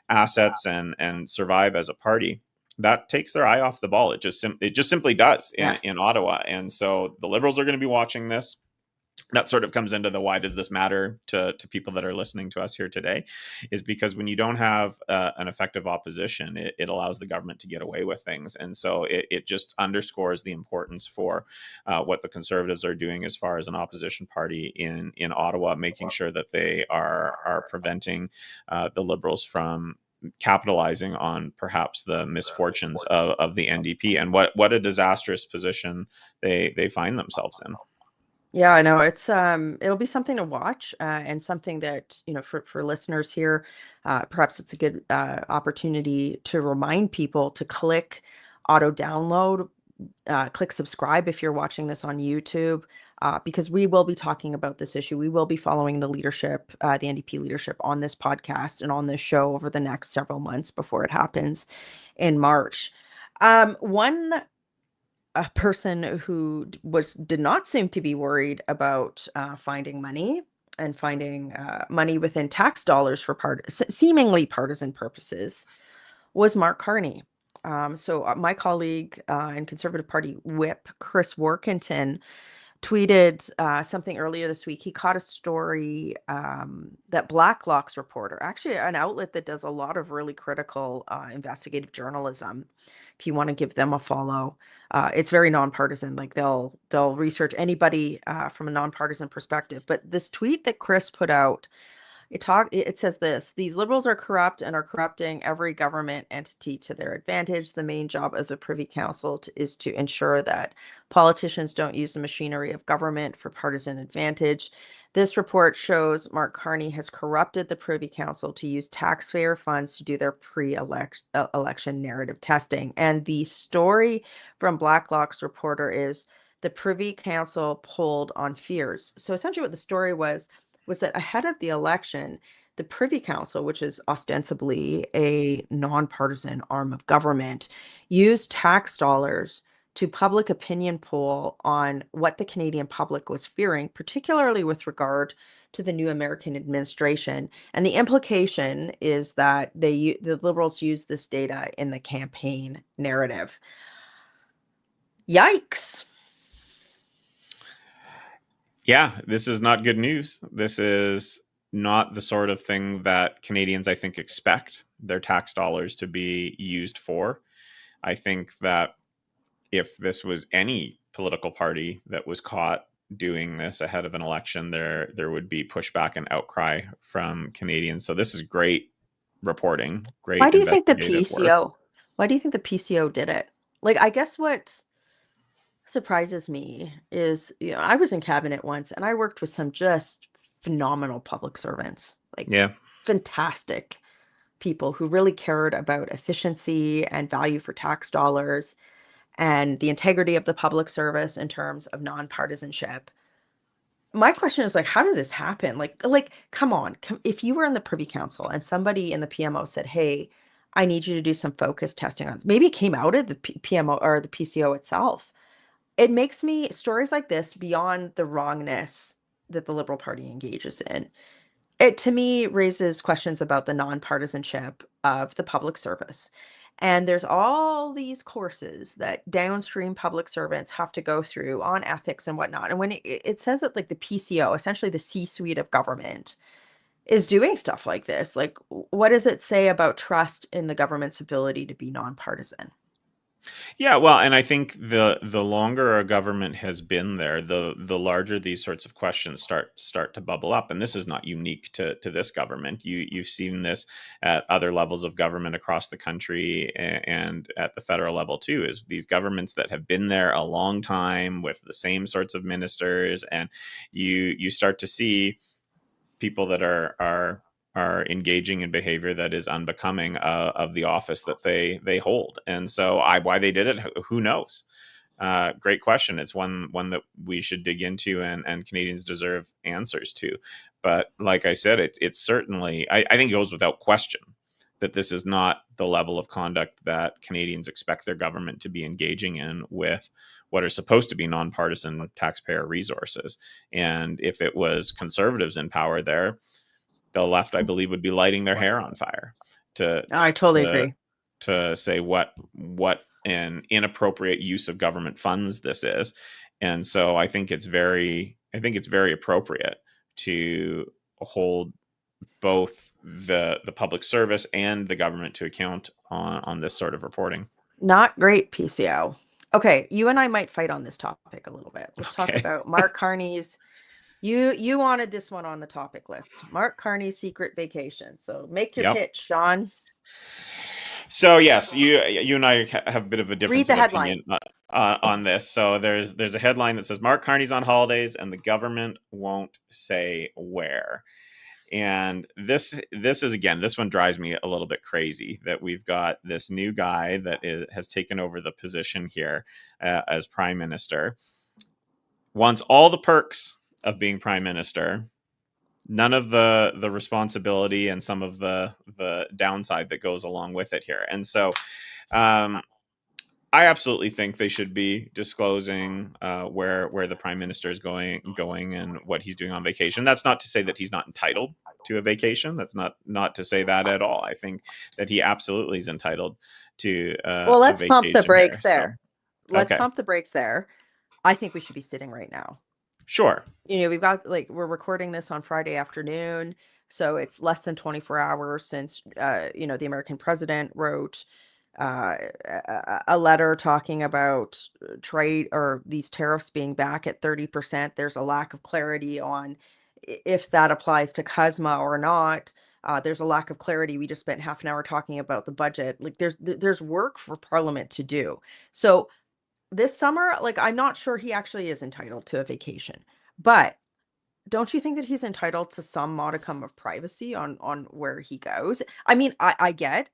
assets and survive as a party, that takes their eye off the ball. It just simply does in Ottawa. And so the Liberals are going to be watching this. that sort of comes into the why does this matter to people that are listening to us here today, is because when you don't have an effective opposition, it allows the government to get away with things. And so it just underscores the importance for what the Conservatives are doing as far as an opposition party in Ottawa, making sure that they are preventing the Liberals from capitalizing on perhaps the misfortunes of the NDP, and what a disastrous position they find themselves in. Yeah, I know it's it'll be something to watch, and something that, for listeners here, perhaps it's a good opportunity to remind people to click auto download, click subscribe if you're watching this on YouTube, because we will be talking about this issue. We will be following the leadership, the NDP leadership, on this podcast and on this show over the next several months before it happens in March. One a person who did not seem to be worried about finding money and finding money within tax dollars for seemingly partisan purposes was Mark Carney. So my colleague and Conservative Party whip Chris Workington tweeted something earlier this week. He caught a story that Blacklock's reporter, actually an outlet that does a lot of really critical investigative journalism. If you want to give them a follow, it's very nonpartisan. Like they'll research anybody from a nonpartisan perspective. But this tweet that Chris put out, it says this: these Liberals are corrupt and are corrupting every government entity to their advantage. The main job of the Privy Council is to ensure that politicians don't use the machinery of government for partisan advantage. This report shows Mark Carney has corrupted the Privy Council to use taxpayer funds to do their pre-election narrative testing. And the story from Blacklock's reporter is the Privy Council pulled on fears. So essentially what the story was that ahead of the election, the Privy Council, which is ostensibly a nonpartisan arm of government, used tax dollars to public opinion poll on what the Canadian public was fearing, particularly with regard to the new American administration. And the implication is that the Liberals used this data in the campaign narrative. Yikes. Yeah, this is not good news. This is not the sort of thing that Canadians, I think, expect their tax dollars to be used for. I think that if this was any political party that was caught doing this ahead of an election, there would be pushback and outcry from Canadians. So this is great reporting. Great. Why do you think the investigative PCO? work. Why do you think the PCO did it? Like, I guess what surprises me is, I was in cabinet once and I worked with some just phenomenal public servants, like Yeah. fantastic people who really cared about efficiency and value for tax dollars and the integrity of the public service in terms of nonpartisanship. My question is, like, how did this happen? Like, come on. If you were in the Privy Council and somebody in the PMO said, hey, I need you to do some focus testing on this, maybe it came out of the PMO or the PCO itself. It makes me, stories like this, beyond the wrongness that the Liberal Party engages in, it to me raises questions about the nonpartisanship of the public service. And there's all these courses that downstream public servants have to go through on ethics and whatnot. And when it says that, like, the PCO, essentially the C-suite of government, is doing stuff like this, like, what does it say about trust in the government's ability to be nonpartisan? Yeah, well, and I think the longer a government has been there, the larger these sorts of questions start to bubble up. And this is not unique to this government. You've seen this at other levels of government across the country and at the federal level too. Is these governments that have been there a long time with the same sorts of ministers, and you start to see people that are engaging in behavior that is unbecoming of the office that they hold. And so why they did it, who knows? Great question. It's one that we should dig into, and Canadians deserve answers to. But like I said, it's certainly, I think it goes without question that this is not the level of conduct that Canadians expect their government to be engaging in with what are supposed to be nonpartisan taxpayer resources. And if it was Conservatives in power there, the left, I believe, would be lighting their hair on fire I totally agree. to say what an inappropriate use of government funds this is. And so I think it's very appropriate to hold both the public service and the government to account on this sort of reporting. Not great, PCO. Okay, you and I might fight on this topic a little bit. Let's talk Okay. about Mark Carney's. You wanted this one on the topic list. Mark Carney's secret vacation. So make your Yep. pitch, Sean. So yes, you and I have a bit of a difference the of headline. opinion on this. So there's a headline that says Mark Carney's on holidays and the government won't say where. And this is, again, this one drives me a little bit crazy that we've got this new guy that has taken over the position here as prime minister, wants all the perks of being prime minister, none of the responsibility and some of the downside that goes along with it here. And so I absolutely think they should be disclosing where the prime minister is going and what he's doing on vacation. That's not to say that he's not entitled to a vacation. That's not to say that at all. I think that he absolutely is entitled to Well, let's pump the brakes there. Let's okay. pump the brakes there. I think we should be sitting right now. Sure. We've got, we're recording this on Friday afternoon, so it's less than 24 hours since the American president wrote a letter talking about trade or these tariffs being back at 30%. There's a lack of clarity on if that applies to CUSMA or not. There's a lack of clarity. We just spent half an hour talking about the budget. There's work for Parliament to do. So this summer, I'm not sure he actually is entitled to a vacation, but don't you think that he's entitled to some modicum of privacy on where he goes? I mean, I get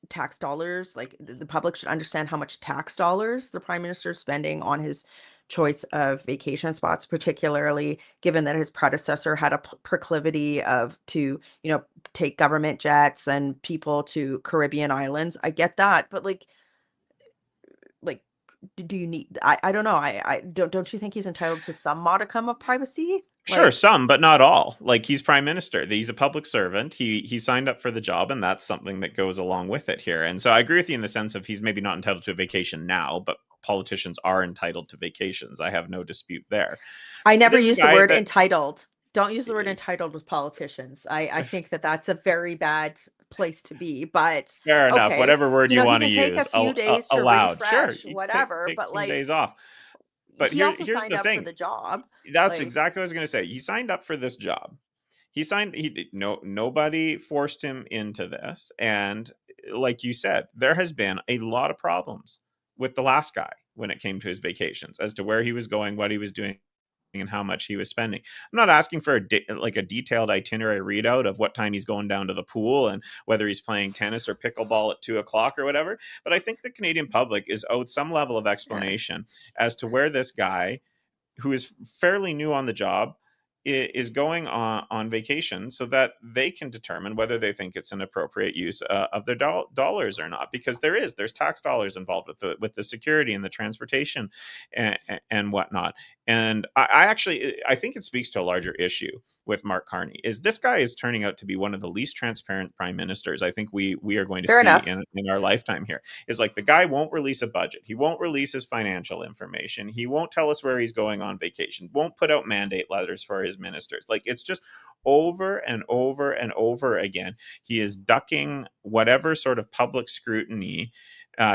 tax dollars, the public should understand how much tax dollars the prime minister is spending on his choice of vacation spots, particularly given that his predecessor had a proclivity to take government jets and people to Caribbean islands. I get that, but do you need, I don't know. I don't you think he's entitled to some modicum of privacy? Sure, some, but not all. He's prime minister. He's a public servant. He signed up for the job, and that's something that goes along with it here. And so I agree with you in the sense of he's maybe not entitled to a vacation now, but politicians are entitled to vacations. I have no dispute there. I never use the word entitled. Don't use the word entitled with politicians. I think that that's a very bad place to be, but fair enough. okay. Whatever word you want to take use, a few days to allowed. refresh, Sure, whatever. Take but some days off. But he also here's signed the up thing. for the job. That's exactly what I was going to say. He signed up for this job. Nobody forced him into this. And like you said, there has been a lot of problems with the last guy when it came to his vacations as to where he was going, what he was doing, and how much he was spending. I'm not asking for a detailed itinerary readout of what time he's going down to the pool and whether he's playing tennis or pickleball at 2:00 or whatever. But I think the Canadian public is owed some level of explanation as to where this guy, who is fairly new on the job, is going on vacation, so that they can determine whether they think it's an appropriate use of their dollars or not, because there's tax dollars involved with the security and the transportation and whatnot. And I think it speaks to a larger issue with Mark Carney. Is this guy is turning out to be one of the least transparent prime ministers I think we are going to see in our lifetime here. Is the guy won't release a budget. He won't release his financial information. He won't tell us where he's going on vacation. Won't put out mandate letters for his ministers. It's just over and over and over again. He is ducking whatever sort of public scrutiny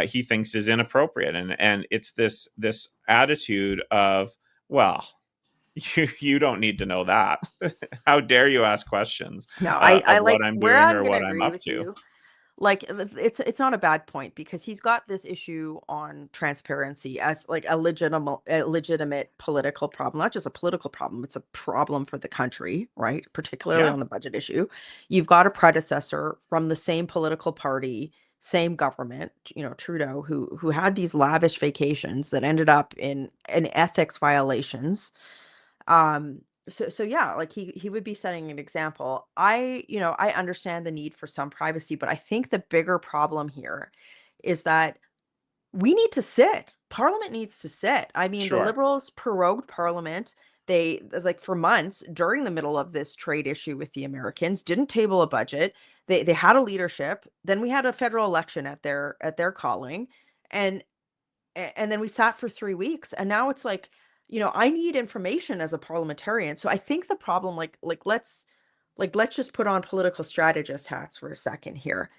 he thinks is inappropriate. And it's this attitude of, well, you don't need to know that. How dare you ask questions? No, I what I'm doing or what I'm up to. You. It's not a bad point, because he's got this issue on transparency as a legitimate political problem, not just a political problem. It's a problem for the country, right? Particularly on the budget issue. You've got a predecessor from the same political party, same government, Trudeau, who had these lavish vacations that ended up in ethics violations. So yeah, he would be setting an example. I understand the need for some privacy, but I think the bigger problem here is that we need to sit. Parliament needs to sit. I mean, Sure. The Liberals prorogued Parliament. They for months during the middle of this trade issue with the Americans, didn't table a budget. They had a leadership. Then we had a federal election at their calling, and and then we sat for 3 weeks, and now it's like, I need information as a parliamentarian. So I think the problem, let's just put on political strategist hats for a second here.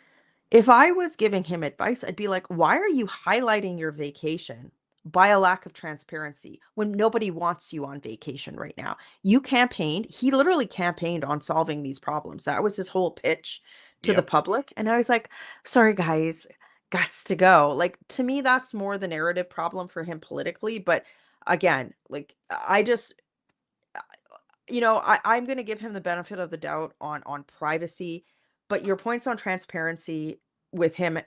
If I was giving him advice, I'd be like, why are you highlighting your vacation by a lack of transparency when nobody wants you on vacation right now? You campaigned, he literally campaigned on solving these problems. That was his whole pitch to the Yep. public. And I was like, sorry, guys, gots to go. Like, to me, that's more the narrative problem for him politically. But again, like, I just, I'm going to give him the benefit of the doubt on privacy, but your points on transparency with him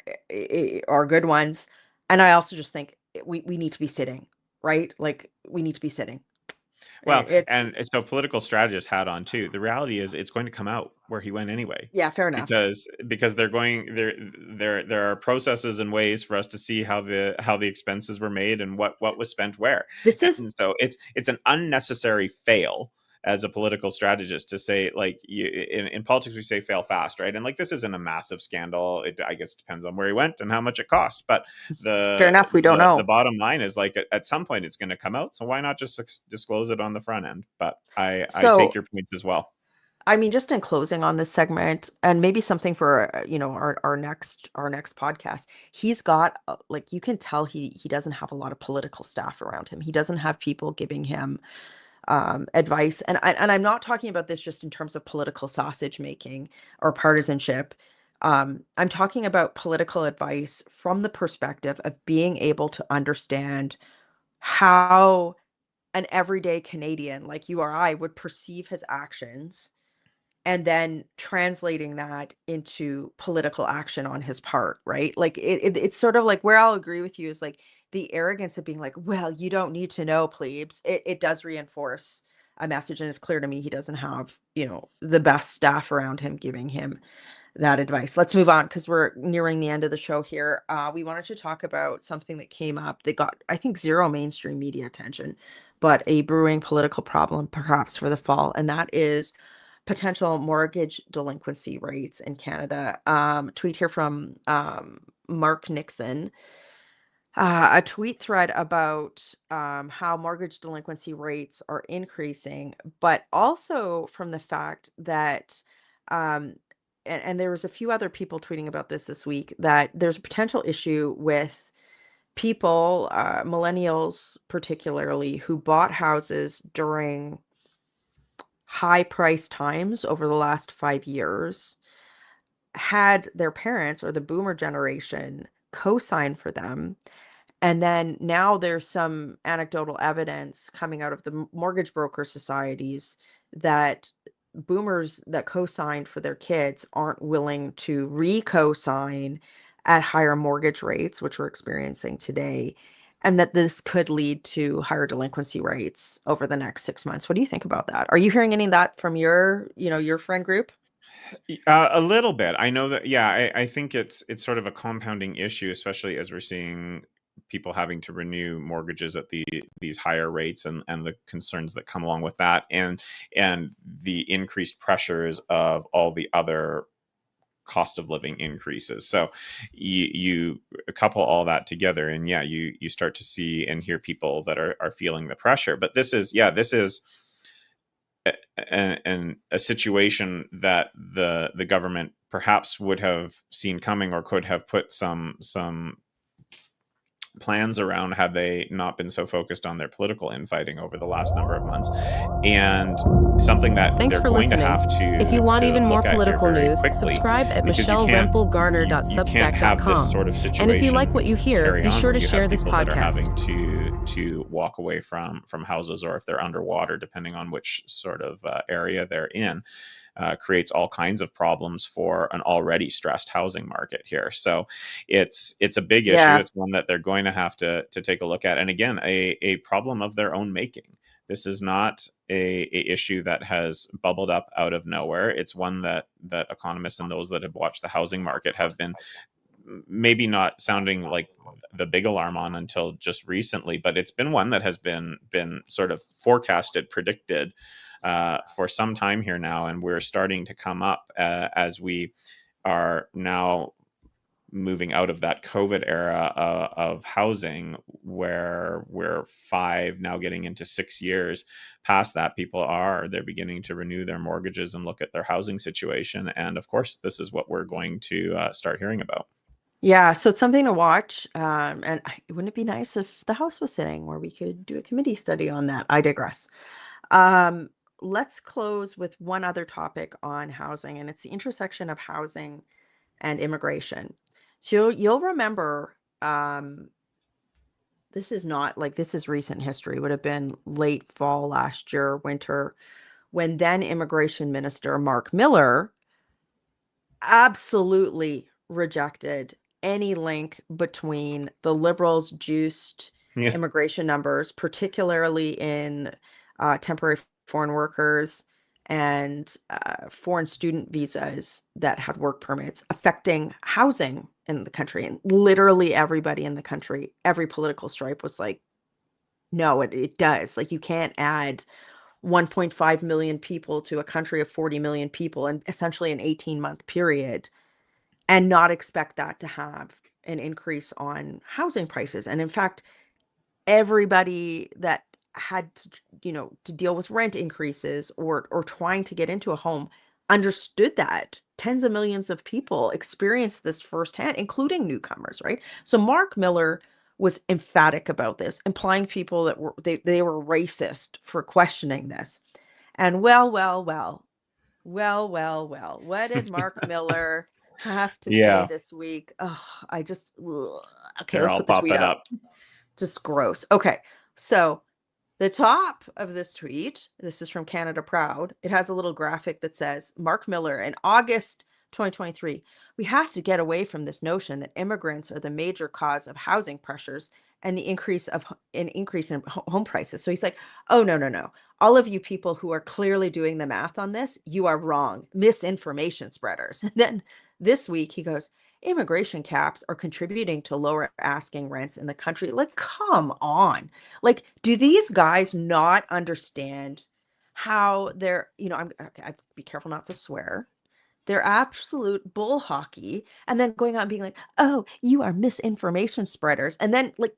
are good ones. And I also just think we need to be sitting, right? Like, we need to be sitting. Well, It's and so political strategist hat on too. The reality is it's going to come out where he went anyway. Yeah, fair enough. Because they're going there are processes and ways for us to see how the expenses were made and what was spent where. And so it's an unnecessary fail as a political strategist to say, like, in politics we say fail fast, right? And like, this isn't a massive scandal. It, I guess, depends on where he went and how much it cost, but fair enough, we don't know. The bottom line is, like, at some point it's going to come out, so why not just disclose it on the front end? But I take your points as well. I mean, just in closing on this segment, and maybe something for our next podcast, he's got like, you can tell he doesn't have a lot of political staff around him. He doesn't have people giving him advice, and I'm not talking about this just in terms of political sausage making or partisanship. I'm talking about political advice from the perspective of being able to understand how an everyday Canadian like you or I would perceive his actions, and then translating that into political action on his part, right? Like, it's sort of like, where I'll agree with you is like the arrogance of being like, well, you don't need to know, plebes. It does reinforce a message, and it's clear to me he doesn't have, the best staff around him giving him that advice. Let's move on because we're nearing the end of the show here. We wanted to talk about something that came up that got, I think, zero mainstream media attention, but a brewing political problem perhaps for the fall, and that is potential mortgage delinquency rates in Canada. Tweet here from Mark Nixon. A tweet thread about how mortgage delinquency rates are increasing, but also from the fact that, and there was a few other people tweeting about this week, that there's a potential issue with people, millennials particularly, who bought houses during high price times over the last 5 years, had their parents or the boomer generation co-sign for them. And then now there's some anecdotal evidence coming out of the mortgage broker societies that boomers that co-signed for their kids aren't willing to re-co-sign at higher mortgage rates, which we're experiencing today, and that this could lead to higher delinquency rates over the next 6 months. What do you think about that? Are you hearing any of that from your friend group? A little bit. I know that. Yeah, I think it's sort of a compounding issue, especially as we're seeing people having to renew mortgages at these higher rates, and the concerns that come along with that, and the increased pressures of all the other cost of living increases. So you couple all that together, and yeah, you start to see and hear people that are feeling the pressure. But this is a situation that the government perhaps would have seen coming, or could have put some plans around had they not been so focused on their political infighting over the last number of months, and something that Thanks they're for going listening. to have to. If you want to even more look at here political very news, quickly, subscribe at because you can't have michellerempelgarner.substack.com. this sort of situation. And if you like what you hear, carry be on sure where to you have share this people that are podcast. having to walk away from houses, or if they're underwater, depending on which sort of area they're in. Creates all kinds of problems for an already stressed housing market here. So it's a big issue. Yeah. It's one that they're going to have to take a look at. And again, a problem of their own making. This is not a issue that has bubbled up out of nowhere. It's one that economists and those that have watched the housing market have been maybe not sounding like the big alarm on until just recently, but it's been one that has been sort of forecasted, predicted for some time here now, and we're starting to come up as we are now moving out of that COVID era of housing, where we're 5, now getting into 6 years past that, they're beginning to renew their mortgages and look at their housing situation. And of course, this is what we're going to start hearing about. Yeah, so it's something to watch. And wouldn't it be nice if the House was sitting where we could do a committee study on that? I digress. Let's close with one other topic on housing, and it's the intersection of housing and immigration. So you'll remember, this is recent history, would have been late fall last year, winter, when then Immigration Minister Mark Miller absolutely rejected any link between the Liberals' juiced Yeah. immigration numbers, particularly in temporary foreign workers and foreign student visas that had work permits, affecting housing in the country. And literally everybody in the country, every political stripe was like, no, it does. Like, you can't add 1.5 million people to a country of 40 million people in essentially an 18-month period and not expect that to have an increase on housing prices. And in fact, everybody that had to deal with rent increases or trying to get into a home understood that. Tens of millions of people experienced this firsthand, including newcomers, right? So Mark Miller was emphatic about this, implying people that they were racist for questioning this. And well, what did Mark Miller have to say Yeah. this week? Oh, okay, Here, let's I'll put the pop tweet it up. up. Just gross. Okay, so the top of this tweet, this is from Canada Proud. It has a little graphic that says, Mark Miller in August 2023, we have to get away from this notion that immigrants are the major cause of housing pressures and the increase in home prices. So he's like, oh, no. All of you people who are clearly doing the math on this, you are wrong. Misinformation spreaders. And then this week he goes, immigration caps are contributing to lower asking rents in the country. Like, come on. Like, do these guys not understand how they're, I be careful not to swear. They're absolute bull hockey. And then going on being like, oh, you are misinformation spreaders. And then like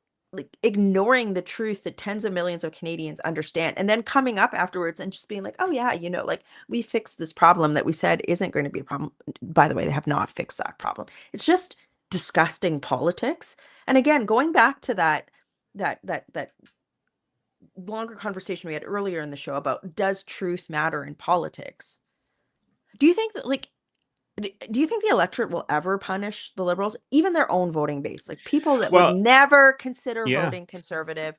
ignoring the truth that tens of millions of Canadians understand. And then coming up afterwards and just being like, oh yeah, like we fixed this problem that we said isn't going to be a problem. By the way, they have not fixed that problem. It's just disgusting politics. And again, going back to that longer conversation we had earlier in the show about, does truth matter in politics? Do you think that do you think the electorate will ever punish the Liberals, even their own voting base, like people that would never consider voting conservative?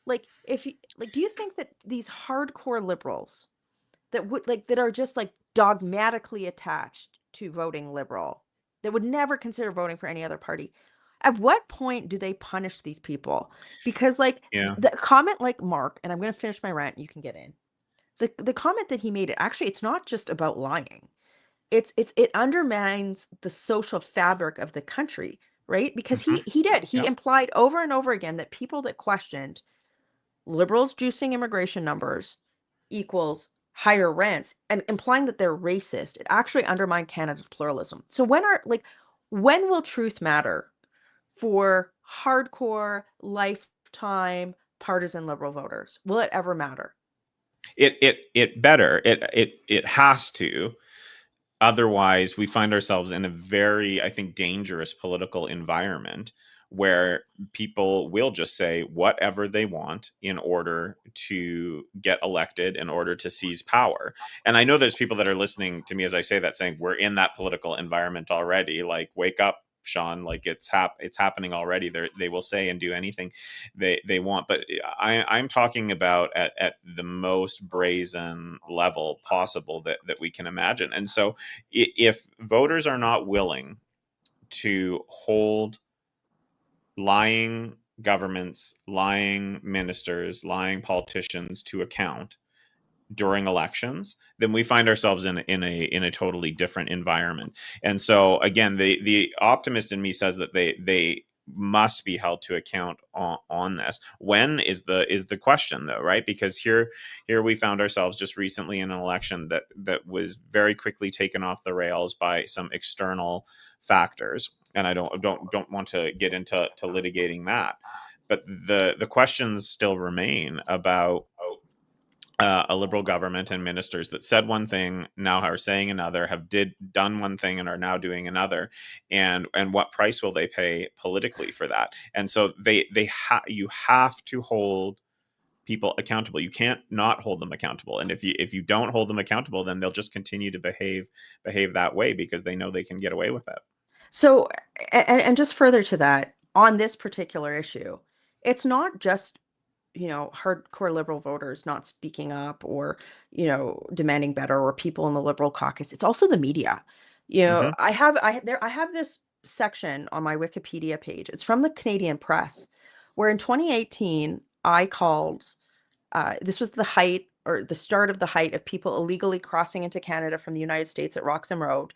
Like, do you think that these hardcore Liberals that are just like dogmatically attached to voting Liberal, that would never consider voting for any other party, at what point do they punish these people? Because the comment, like Mark, and I'm going to finish my rant, you can get in. The comment that he made, it's not just about lying. It undermines the social fabric of the country, right? Because he implied over and over again that people that questioned Liberals juicing immigration numbers equals higher rents, and implying that they're racist. It actually undermined Canada's pluralism. So when will truth matter for hardcore lifetime partisan Liberal voters? Will it ever matter? It has to. Otherwise, we find ourselves in a very, I think, dangerous political environment where people will just say whatever they want in order to get elected, in order to seize power. And I know there's people that are listening to me as I say that, saying we're in that political environment already. Like, wake up, Sean. Like, it's happening already. They will say and do anything they want. But I'm talking about at the most brazen level possible that we can imagine. And so if voters are not willing to hold lying governments, lying ministers, lying politicians to account during elections, then we find ourselves in a totally different environment. And so again, the optimist in me says that they must be held to account on this. When is the question, though, right? Because here we found ourselves just recently in an election that was very quickly taken off the rails by some external factors. and I don't want to get into litigating that. But the questions still remain about a Liberal government and ministers that said one thing, now are saying another, have done one thing and are now doing another, and what price will they pay politically for that? And so you have to hold people accountable. You can't not hold them accountable. And if you don't hold them accountable, then they'll just continue to behave that way because they know they can get away with it. So, and just further to that, on this particular issue, it's not just, hardcore Liberal voters not speaking up or, demanding better, or people in the Liberal caucus. It's also the media. Mhm. I have this section on my Wikipedia page. It's from the Canadian Press, where in 2018 I called. This was the height, or the start of the height, of people illegally crossing into Canada from the United States at Roxham Road.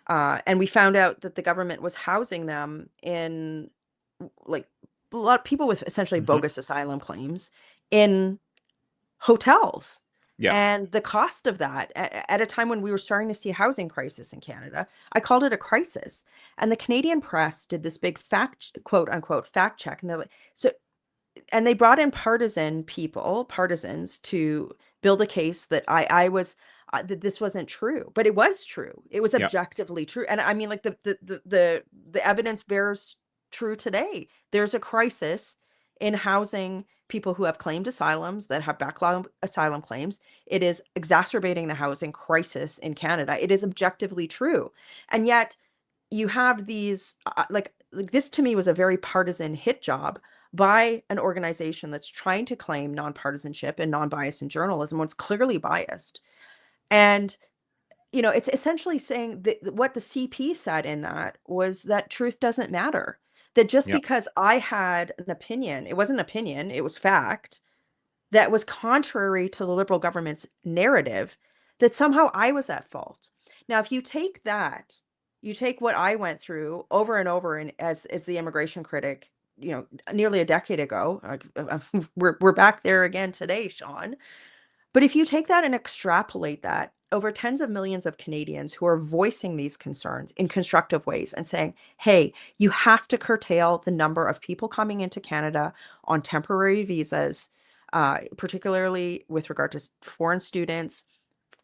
And we found out that the government was housing them in, like, a lot of people with essentially Mhm. bogus asylum claims in hotels. Yeah. And the cost of that, at a time when we were starting to see a housing crisis in Canada, I called it a crisis. And the Canadian Press did this big quote unquote fact check. And they're like, and they brought in partisans to build a case that I was that this wasn't true, but it was true. It was Yeah. objectively true, and I mean, like, the evidence bears true today. There's a crisis in housing people who have claimed asylums, that have backlog asylum claims. It is exacerbating the housing crisis in Canada. It is objectively true, and yet you have these, like this to me was a very partisan hit job by an organization that's trying to claim nonpartisanship and non-bias in journalism when it's clearly biased. And it's essentially saying that what the CP said in that was that truth doesn't matter. That just Yeah. because I had an opinion, it wasn't opinion, it was fact, that was contrary to the Liberal government's narrative, that somehow I was at fault. Now, if you take that, you take what I went through over and over, and as the immigration critic, nearly a decade ago, we're back there again today, Sean. But if you take that and extrapolate that over tens of millions of Canadians who are voicing these concerns in constructive ways and saying, hey, you have to curtail the number of people coming into Canada on temporary visas, particularly with regard to foreign students,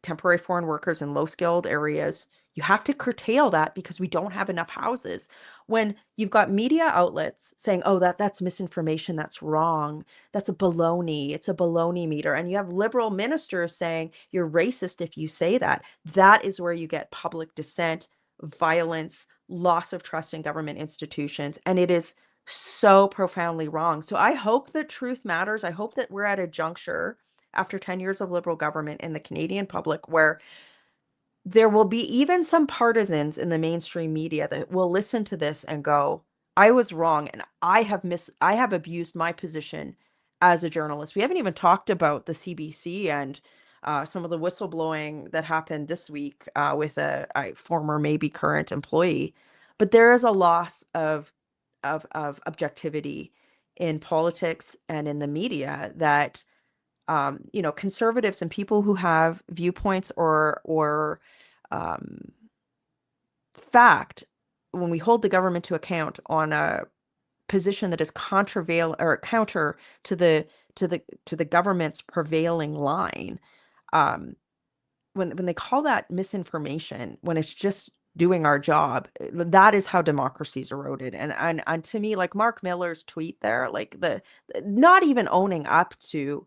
temporary foreign workers in low skilled areas. You have to curtail that because we don't have enough houses. When you've got media outlets saying, oh, that's misinformation, that's wrong, that's a baloney, it's a baloney meter. And you have Liberal ministers saying you're racist if you say that. That is where you get public dissent, violence, loss of trust in government institutions. And it is so profoundly wrong. So I hope that truth matters. I hope that we're at a juncture after 10 years of Liberal government in the Canadian public where there will be even some partisans in the mainstream media that will listen to this and go, I was wrong, and I have abused my position as a journalist. We haven't even talked about the CBC and some of the whistleblowing that happened this week with a former, maybe current employee. But there is a loss of objectivity in politics and in the media that conservatives and people who have viewpoints or fact, when we hold the government to account on a position that is contravail or counter to the government's prevailing line, when they call that misinformation, when it's just doing our job, that is how democracy's eroded. And to me, like Mark Miller's tweet there, like the not even owning up to,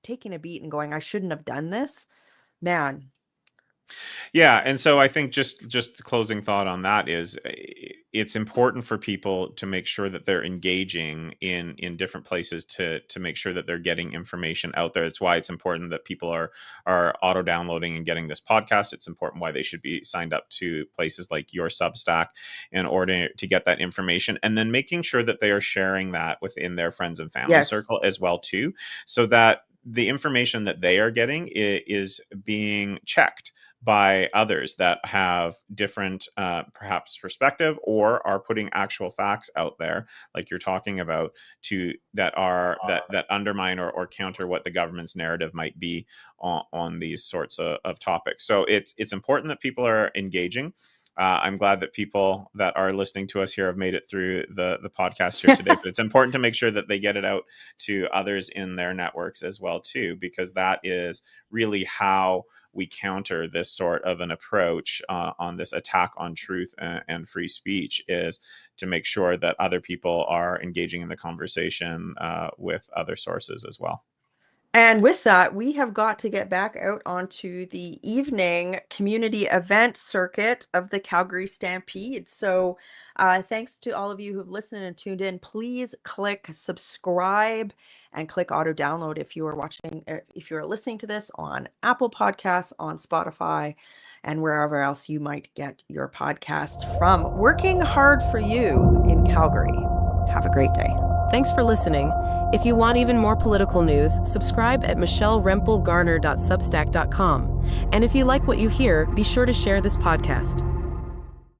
taking a beat and going, I shouldn't have done this, man. Yeah, and so I think just the closing thought on that is it's important for people to make sure that they're engaging in different places to make sure that they're getting information out there. That's why it's important that people are auto downloading and getting this podcast. It's important why they should be signed up to places like your Substack in order to get that information, and then making sure that they are sharing that within their friends and family Yes. circle as well too, so that the information that they are getting is being checked by others that have different perhaps perspective, or are putting actual facts out there like you're talking about that undermine or counter what the government's narrative might be on these sorts of topics. So it's important that people are engaging. I'm glad that people that are listening to us here have made it through the podcast here today. But it's important to make sure that they get it out to others in their networks as well too, because that is really how we counter this sort of an approach on this attack on truth and free speech, is to make sure that other people are engaging in the conversation with other sources as well. And with that, we have got to get back out onto the evening community event circuit of the Calgary Stampede. So thanks to all of you who've listened and tuned in. Please click subscribe and click auto download if you are watching, if you are listening to this on Apple Podcasts, on Spotify, and wherever else you might get your podcast from. Working hard for you in Calgary. Have a great day. Thanks for listening. If you want even more political news, subscribe at michellerempelgarner.substack.com. And if you like what you hear, be sure to share this podcast.